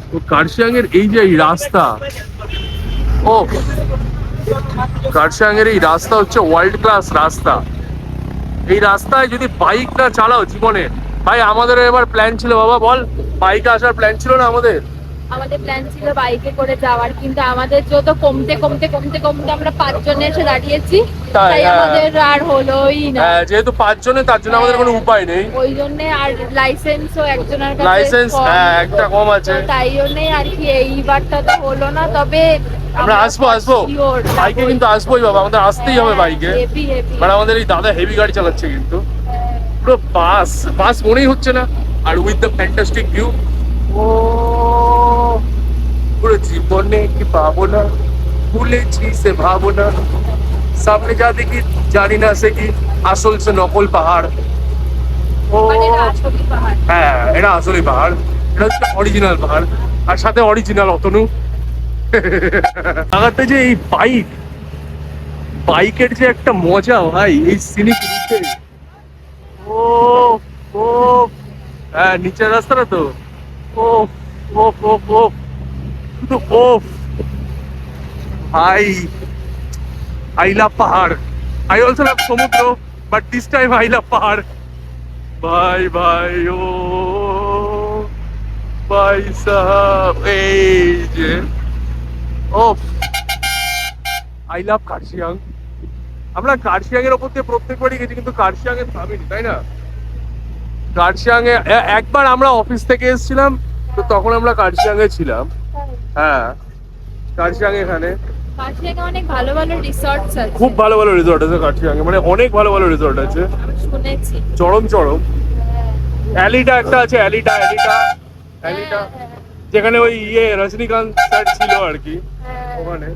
তো কার্শিয়াং এর এই যে এই রাস্তা, ও কার্শিয়াং এর এই রাস্তা হচ্ছে ওয়ার্ল্ড ক্লাস রাস্তা। এই রাস্তায় যদি বাইক না চালাও জীবনে, ভাই আমাদের এবার প্ল্যান ছিল, বাবা বল, বাইকে আসার প্ল্যান ছিল না আমাদের প্ল্যান ছিল বাইকে করে যাওয়ার, কিন্তু আমাদের যত কমতে কমতে কমতে কমতে আমরা 5 জনে এসে দাঁড়িয়েছি, তাই হ্যাঁ। আমাদের আর হলোই না। যেহেতু 5 জনে, তার জন্য আমাদের কোনো উপায় নেই। ওই জন্য আর লাইসেন্সও একজনের কাছে লাইসেন্স কম, একটা কম আছে, তো তাই জন্যই আর কি এইবারটা তো হলো না। তবে আমরা আসবো বাইকে, কিন্তু আসবোই বাবা, আমাদের আসতেই হবে বাইকে। হেভি হেভি, মানে আমাদের এই দাদা হেভি গাড়ি চালাচ্ছে, কিন্তু পুরো বাস মনেই হচ্ছে না। আর উইথ দ্য ফ্যান্টাস্টিক ভিউ, ও পুরো জীবনে কি পাবো না, ভুলেছি সে ভাবো না, সামনে যা দেখি জানি না সে কি আসল সে নকল পাহাড়। ও মানে এটা আসলে পাহাড়। হ্যাঁ, এটা আসলে পাহাড়, এটা হচ্ছে অরিজিনাল পাহাড়, আর সাথে অরিজিনাল অতনু। লাগাতে যে এই বাইকের যে একটা মজা ভাই, এই সিনিক রুটে, ও ও হ্যাঁ নিচের রাস্তাটা তো, ও ও ও ও শুধু ও ভাই, আই লাভ পাহাড়, আই অলসো লাভ সমুদ্র, but this time I love পাহাড়। ভাই ভাই ও ভাই সাহাব, এই যে ও আই লাভ কার্শিয়াং। আমরা কার্শিয়াং এর ওপর দিয়ে প্রত্যেকবারই গেছি, কিন্তু কার্শিয়াং এ থামিনি, তাই না? কার্শিয়াং এ একবার আমরা অফিস থেকে এসেছিলাম, তো তখন আমরা কার্শিয়াং এ ছিলাম। হ্যাঁ, কার্শিয়াং এখানে কার্শিয়াংয়ে অনেক ভালো ভালো রিসর্টস আছে, খুব ভালো ভালো রিসর্ট আছে কার্শিয়াং এ, মানে অনেক ভালো ভালো রিসর্ট আছে, আমি শুনেছি। চরম অ্যালিটা একটা আছে, অ্যালিটা যেখানে ওই রজনীকান্ত স্যার ছিল আর কি ওখানে।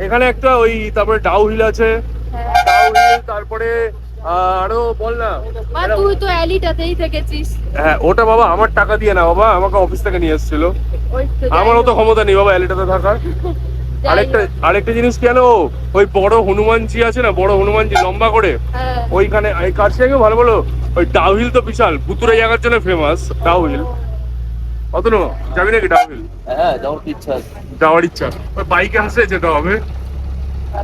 এখানে একটা ওই, তারপরে ডাউ হিল আছে, ডাউ হিল, তারপরে আরো বল না। মা তুই তো অ্যালিটাতেই থেকেছিস। হ্যাঁ ওটা বাবা আমার টাকা দিয়ে না বাবা, আমাকে অফিস থেকে নিয়ে এসেছিল। ওই তো আমার অত ক্ষমতা নেই বাবা অ্যালিটাতে থাকার। আরেকটা জিনিস কি জানো, ওই বড় হনুমানজি আছে না, বড় হনুমানজি লম্বা করে, হ্যাঁ। ওইখানে এই কার্শিয়াংয়ে ভালো ভালো ওই ডাউহিল তো বিশাল ভুতুরে জায়গার জন্য ফেমাস ডাউহিল। অত না যাবি নাকি ডাউহিল? হ্যাঁ যাওয়ার ইচ্ছা আছে। যাওয়ার ইচ্ছা, ওই বাইকে আসলে যেতে হবে।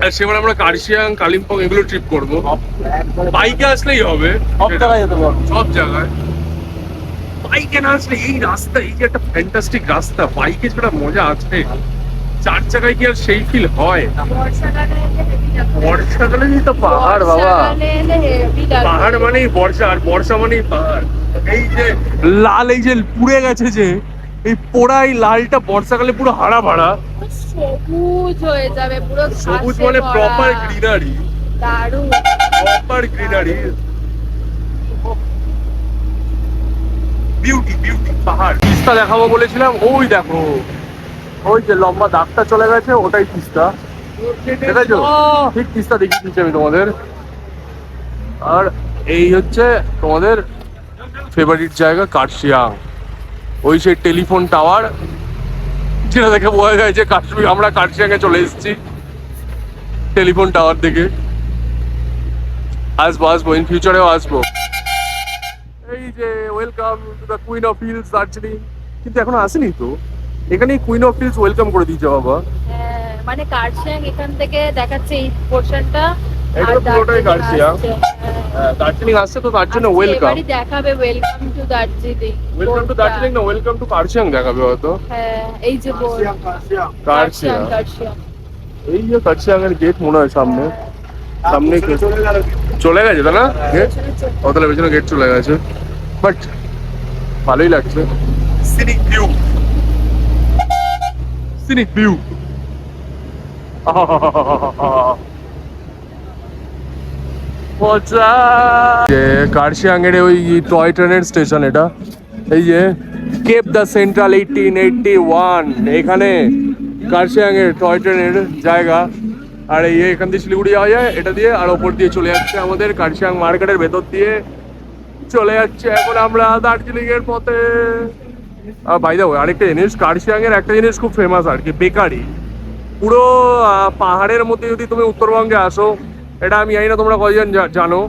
আর সেবার আমরা কার্শিয়াং কালিম্পং এগুলো ট্রিপ করবো, বাইকে আসলেই হবে। সব জায়গায় যেতে পারবো। সব জায়গায় বাইকে না আসলে এই রাস্তা, এই যে একটা ফ্যান্টাস্টিক রাস্তা, বাইকে যেটা মজা আছে, চার চাকায় কি আর সেই ফিল হয়? বর্ষাকালে এলে হেভি লাগবে। বর্ষাকালেই তো পাহাড় বাবা, বর্ষাকালে এলে হেভি লাগবে। পাহাড় মানেই বর্ষা, আর বর্ষা মানেই পাহাড়। এই যে লাল, এই যে পুড়ে গেছে যে এই পোড়া, এই লালটা বর্ষাকালে পুরো হারা ভাড়া সবুজ হয়ে যাবে পুরো সবুজ, ঘাসে মানে ভরা। প্রপার গ্রিনারি, দারুণ। প্রপার গ্রিনারি, বিউটি বিউটি পাহাড়। তিস্তা দেখাবো বলেছিলাম, ওই দেখো ওই যে লম্বা দাগটা চলে গেছে, ওটাই তিস্তা। দেখেছো? ঠিক তিস্তা দেখিয়ে দিচ্ছি আমি তোমাদের। আর এই হচ্ছে তোমাদের ফেভারিট জায়গা কার্শিয়াং, ওই সেই টেলিফোন টাওয়ার, যেটা দেখে বোঝা যায় যে কাশ্মীর, আমরা কার্শিয়াংয়ে চলে এসেছি টেলিফোন টাওয়ার থেকে। আসবো ইন ফিউচারেও আসবো। এই যে welcome to the queen of hills Darjeeling, কিন্তু এখনো আসেনি তো। এখানে কুইন অফ হিলস ওয়েলকাম করে দিয়েছে বাবা। হ্যাঁ, মানে কার্শিয়াং এখান থেকে দেখাচ্ছে এই পোর্শনটা। এগুলো পুরোটাই কার্শিয়াং। দার্জিলিং আসছে তো তার জন্য ওয়েলকাম। এবারই দেখাবে welcome to Darjeeling. Welcome to Darjeeling না, ওয়েলকাম টু কার্শিয়াং দেখাবে হয়তো। হ্যাঁ, এই যে বোর্ড কার্শিয়াং, কার্শিয়াং। এই যে কার্শিয়াং এর গেট মনে হয় সামনে, সামনে চলে গেছে তাই না গেট? ও তাহলে পেছনে গেট চলে গেছে, বাট ভালোই লাগছে। Scenic view, scenic view. মজা। যে কার্শিয়াং এর ওই টয় ট্রেনের স্টেশন এটা, এই যে কেপ দ্য সেন্ট্রাল 1881, এখানে কার্শিয়াং এর টয় ট্রেনের জায়গা। আর এই এখান দিয়ে শিলিগুড়ি যাওয়া যায় এটা দিয়ে, আর ওপর দিয়ে চলে যাচ্ছে আমাদের কার্শিয়াং মার্কেটের ভেতর দিয়ে চলে যাচ্ছে এখন আমরা দার্জিলিং এর পথে। বাই দ্য ওয়ে আরেকটা জিনিস, কার্শিয়াং এর একটা জিনিস খুব ফেমাস আর কি, বেকারি। পুরো পাহাড়ের মধ্যে যদি তুমি উত্তরবঙ্গে আসো, এটা আমি জানি না তোমরা কয়জন জানো,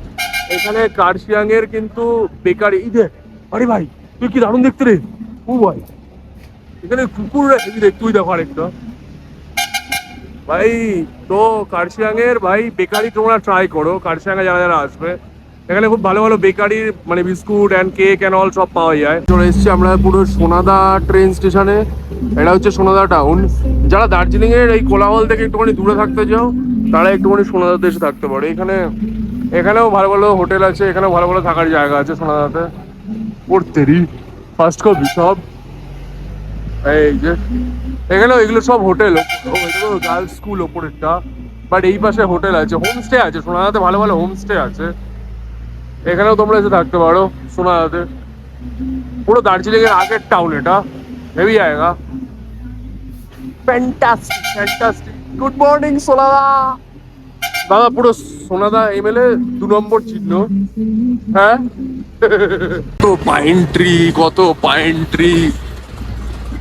এখানে কার্শিয়াং এর কিন্তু বেকারি। এই যে আরে ভাই তুই কি দারুণ দেখতে রে, ও ভাই এখানে কুকুর রে, তুই দেখো আরেকটা ভাই। তো কার্শিয়াং এর ভাই বেকারি তোমরা ট্রাই করো, কার্শিয়াং এ যারা যারা আসবে, এখানে খুব ভালো ভালো বেকারির মানে biscuit and cake and all সব পাওয়া যায়। চলে এসেছি আমরা পুরো সোনাদা ট্রেন স্টেশনে। এটা হচ্ছে সোনাদা টাউন। যারা দার্জিলিং এর এই কোলাহল থেকে একটুখানি দূরে থাকতে চাও, তারা একটুখানি সোনাদাতে এসে থাকতে পারে। এখানেও ভালো ভালো হোটেল আছে, এখানেও ভালো ভালো থাকার জায়গা আছে সোনাদাতে। পড়তেরি ফার্স্ট কপি সব এই যে এখানেও এগুলো সব হোটেল, গার্লস স্কুল ওপরেরটা, বাট এই পাশে হোটেল আছে, হোমস্টে আছে সোনাদাতে, ভালো ভালো হোমস্টে আছে। এখানেও তোমরা এসে থাকতে পারো সোনাদাতে। পুরো দার্জিলিং এর আগের টাউন এটা, হেভি জায়গা, ফ্যান্টাস্টিক ফ্যান্টাস্টিক। গুড মর্নিং সোনাদা। দাদা পুরো সোনাদা এমএলএ 2 নম্বর চিহ্ন। হ্যাঁ তো পাইন ট্রি, কত পাইন ট্রি,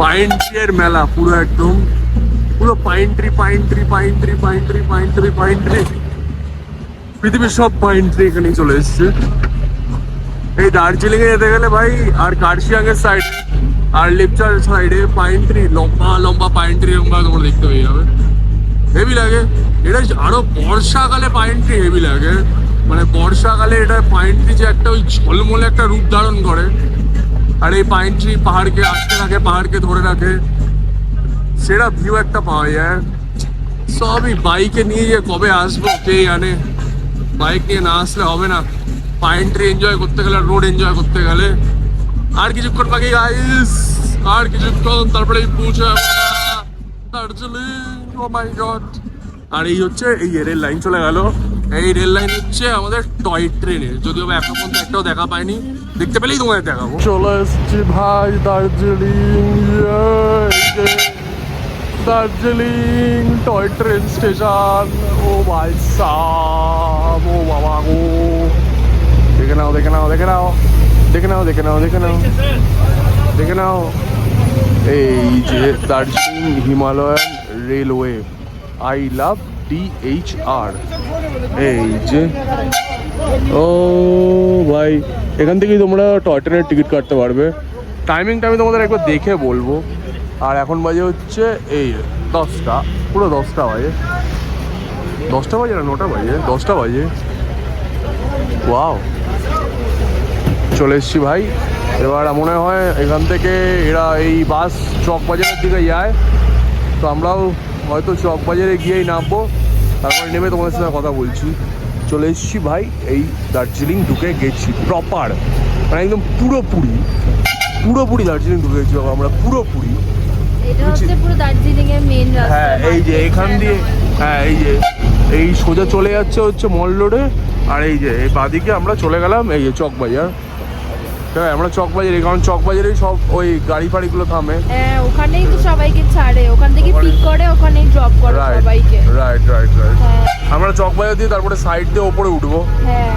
পাইন ট্রি এর মেলা পুরো একদম, পুরো pine tree pine tree pine tree pine tree pine tree pine tree. পৃথিবীর সব পাইন ট্রি এখানেই চলে এসছে। এই দার্জিলিং এ যেতে গেলে ভাই, আর কার্শিয়াং এর সাইডে আর লেপচার সাইডে পাইন ট্রি, লম্বা লম্বা পাইন ট্রি তোমরা দেখতে পেয়ে যাবে, হেভি লাগে। এটা আরো বর্ষাকালে পাইন ট্রি হেভি লাগে, মানে বর্ষাকালে এটা পাইন ট্রি যে একটা ওই ঝলমলে একটা রূপ ধারণ করে। আর এই পাইন ট্রি পাহাড়কে আটকে রাখে, পাহাড়কে ধরে রাখে, সেটা ভিউ একটা পাওয়া যায়। সবই বাইকে নিয়ে যে কবে আসবো কে জানে, বাইক নিয়ে না আসলে হবে না। পাইন ট্রি এনজয় করতে গেলে, রোড এনজয় করতে গেলে আর কিছুক্ষণ বাকি গাইস, আর কিছুক্ষণ তারপরে পৌঁছে যাবো দার্জিলিং। ও মাই গড। আর এই হচ্ছে এই রেল লাইন চলে গেল, এই রেল লাইন হচ্ছে আমাদের টয় ট্রেনের, যদিও এখন পর্যন্ত একটাও দেখা পাইনি, দেখতে পেলেই তোমাদের দেখাবো। চলে এসছি ভাই Darjeeling, Darjeeling toy train station. ও ভাই সাব, ও বাবা গো। দেখে নাও দেখে নাও দেখে নাও দেখে নাও দেখে নাও দেখে নাও দেখে নাও এই যে Darjeeling Himalayan railway, I love DHR। এই যে ও ভাই, এখান থেকেই তোমরা টয় ট্রেনের টিকিট কাটতে পারবে। টাইমিংটা আমি তোমাদের একবার দেখে বলবো। আর এখন বাজে হচ্ছে এই 10টা, পুরো 10টা বাজে। 10টা বাজে না 9টা বাজে? 10টা বাজে। ওয়াও, চলে এসছি ভাই। এবার মনে হয় এখান থেকে এরা এই বাস চকবাজারের দিকে যায়, তো আমরাও হয়তো চকবাজারে গিয়েই নামবো, তারপরে নেমে তোমাদের সাথে কথা বলছি। চলে এসছি ভাই, এই দার্জিলিং ঢুকে গেছি প্রপার, মানে একদম পুরোপুরি পুরোপুরি দার্জিলিং ঢুকে গেছি বাবা আমরা, পুরোপুরি। এটা হচ্ছে পুরো দার্জিলিং এর মেইন রাস্তা। হ্যাঁ এই যে এখান দিয়ে, হ্যাঁ এই যে এই সোজা চলে যাচ্ছে হচ্ছে মল রোডে, আর এই যে এই বাদিকে আমরা চলে গেলাম এই যে চকবাজার। হ্যাঁ আমরা চকবাজারে, কারণ চকবাজারেই সব ওই গাড়ি ফাড়িগুলো থামে। হ্যাঁ ওখানেই তো সবাইকে ছাড়ে, ওখান থেকে পিক করে ওখানেই ড্রপ করে রাইট সবাইকে। Right right right. হ্যাঁ আমরা চকবাজার দিয়ে তারপরে সাইড দিয়ে ওপরে উঠবো। হ্যাঁ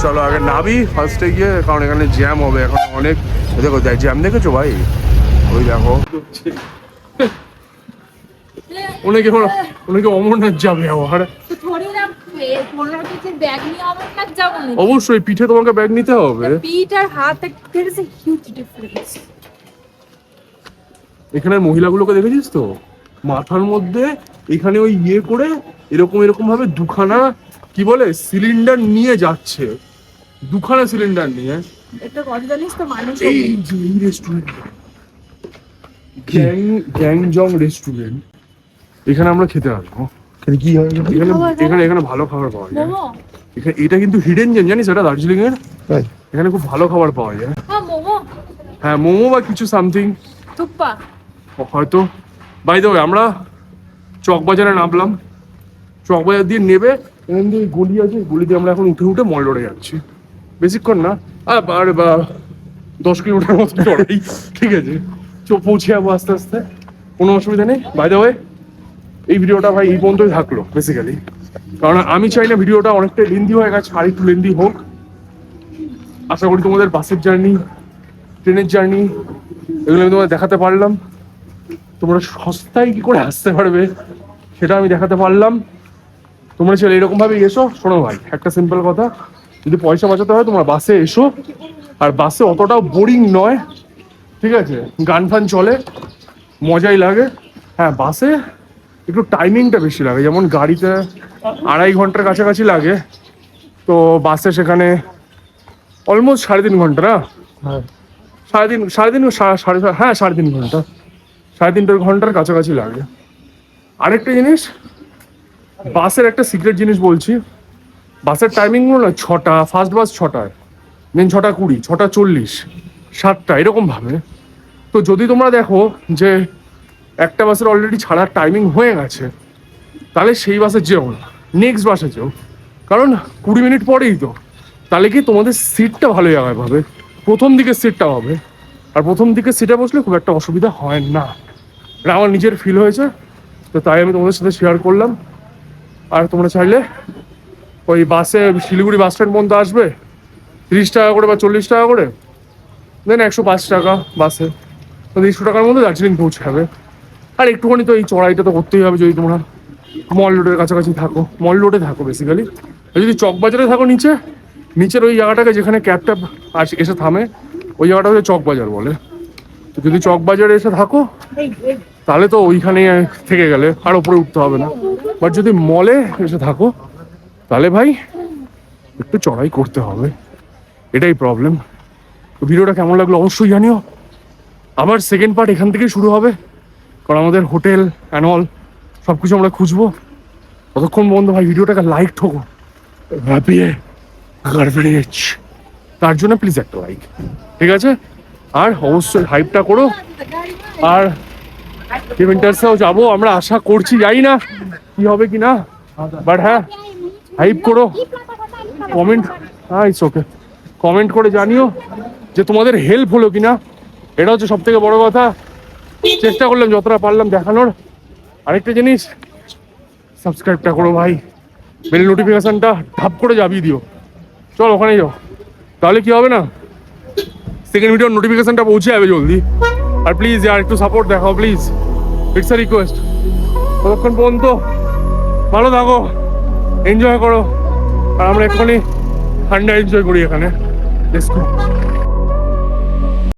চলো আগে নাবি ফার্স্টে গিয়ে, কারণ এখানে জ্যাম হবে এখন অনেক। দেখো জ্যাম দেখেছো ভাই, ওই দেখো অনেকে অমরনাথ যাবে আবার। তো থোড়ি না 15 কেজির ব্যাগ নিয়ে অমরনাথ যাবো না। অবশ্যই পিঠে তোমাকে ব্যাগ নিতে হবে। পিঠ আর হাত, there is a huge difference. এখানের মহিলাগুলোকে দেখেছিস তো, মাথার মধ্যে এখানে ওই ইয়ে করে এরকম এরকম ভাবে দুখানা কি বলে সিলিন্ডার নিয়ে যাচ্ছে, দুখানা সিলিন্ডার নিয়ে। এটা কথা জানিস তো মানুষ এই যে এই রেস্টুরেন্ট, গ্যাংজং রেস্টুরেন্ট, এখানে আমরা খেতে আসবো। এখানে কি হয়? এখানে এখানে এখানে ভালো খাবার পাওয়া যায়। মোমো। এখানে এটা কিন্তু হিডেন জেম, জানিস এটা দার্জিলিং এর। তাই? এখানে খুব ভালো খাবার পাওয়া যায়। হ্যাঁ মোমো, হ্যাঁ মোমো বা কিছু সামথিং থুপ্পা। হয়তো। বাই দ্য ওয়ে আমরা চকবাজারে নামলাম, চকবাজার দিয়ে নেবে এখান দিয়ে গলি আছে, গলি দিয়ে আমরা এখন উঠে উঠে মল রোডে যাচ্ছি। বেশিক্ষণ না, আর 10 কিলোমিটার মতো চড়াই, ঠিক আছে। পৌঁছে যাবো আস্তে আস্তে, কোনো অসুবিধা নেই। বাই দ্য ওয়ে এই ভিডিওটা ভাই এই পর্যন্তই থাকলো বেসিক্যালি, কারণ আমি চাই না ভিডিওটা অনেকটা লেন্দি হয়ে গেছে, আর একটু লেন্দি হোক। আশা করি তোমাদের বাসের জার্নি, ট্রেনের জার্নি, এগুলো আমি তোমাদের দেখাতে পারলাম। তোমরা সস্তায় কি করে আসতে পারবে সেটা আমি দেখাতে পারলাম। তোমরা চলে এরকম ভাবে এসো। শোনো ভাই, একটা সিম্পল কথা, যদি পয়সা বাঁচাতে হয় তোমরা বাসে এসো। আর বাসে অতটাও বোরিং নয়, ঠিক আছে, গান ফান চলে, মজাই লাগে। হ্যাঁ বাসে একটু টাইমিংটা বেশি লাগে, যেমন গাড়িতে 2.5 ঘন্টার কাছাকাছি লাগে, তো বাসে সেখানে অলমোস্ট 3.5 ঘন্টা না, সাড়ে তিন হ্যাঁ 3.5 ঘন্টা, 3.5 ঘন্টার কাছাকাছি লাগে। আরেকটা জিনিস, বাসের একটা সিক্রেট জিনিস বলছি, বাসের টাইমিংগুলো না 6টা, ফার্স্ট বাস 6টায়, দেন 6টা 20, 6টা 40, 7টা এরকম ভাবে। তো যদি তোমরা দেখো যে একটা বাসের অলরেডি ছাড়ার টাইমিং হয়ে গেছে, তাহলে সেই বাসে যেও না, নেক্সট বাসে যেও, কারণ 20 মিনিট পরেই তো। তাহলে কি তোমাদের সিটটা ভালো জায়গায় পাবে, প্রথম দিকের সিটটা হবে, আর প্রথম দিকের সিটে বসলে খুব একটা অসুবিধা হয় না। এটা আমার নিজের ফিল হয়েছে, তো তাই আমি তোমাদের সাথে শেয়ার করলাম। আর তোমরা চাইলে ওই বাসে শিলিগুড়ি বাস স্ট্যান্ড পর্যন্ত আসবে, 30 টাকা করে বা 40 টাকা করে, দেন 105 টাকা বাসে, তো 100 টাকার মধ্যে দার্জিলিং পৌঁছে যাবে। আর একটুখানি তো এই চড়াইটা তো করতেই হবে যদি তোমরা মল রোডের কাছাকাছি থাকো, মল রোডে থাকো বেসিক্যালি। আর যদি চকবাজারে থাকো নিচের ওই জায়গাটাকে যেখানে ক্যাব ট্যাব এসে থামে, ওই জায়গাটা হচ্ছে চকবাজার বলে। তো যদি চকবাজারে এসে থাকো তাহলে তো ওইখানে থেকে গেলে আর ওপরে উঠতে হবে না। বাট যদি মলে এসে থাকো তাহলে ভাই একটু চড়াই করতে হবে, এটাই প্রবলেম। তো ভিডিওটা কেমন লাগলো অবশ্যই জানিও। আবার সেকেন্ড পার্ট এখান থেকেই শুরু হবে, কারণ আমাদের হোটেল অ্যান্ড অল সব কিছু আমরা খুঁজবো। ততক্ষণ বন্ধু ভাই ভিডিওটাকে লাইক ঠোকো, ভাবিয়ে তার জন্য প্লিজ একটা লাইক, ঠিক আছে। আর অবশ্যই হাইপটা করো। আর ইভেন্টার্সেও যাবো আমরা, আশা করছি, জানি না কি হবে কি না, বাট হ্যাঁ হাইপ করো, কমেন্ট, হ্যাঁ ইটস ওকে, কমেন্ট করে জানিও যে তোমাদের হেল্প হলো কিনা, এটা হচ্ছে সব থেকে বড় কথা। চেষ্টা করলাম যতটা পারলাম দেখানোর। আরেকটা জিনিস, সাবস্ক্রাইবটা করো ভাই, বেল নোটিফিকেশনটা ধাপ করে যাবিয়ে দিও। চল ওখানেই যাও। তাহলে কি হবে না, সেকেন্ড ভিডিওর নোটিফিকেশনটা পৌঁছে যাবে জলদি। আর প্লিজ यार একটু সাপোর্ট দেখাও প্লিজ, ইটস আ রিকোয়েস্ট। ততক্ষণ পর্যন্ত ভালো থাকো, এনজয় করো, আর আমরা এক্ষুনি ঠান্ডা এনজয় করি এখানে। Let's go.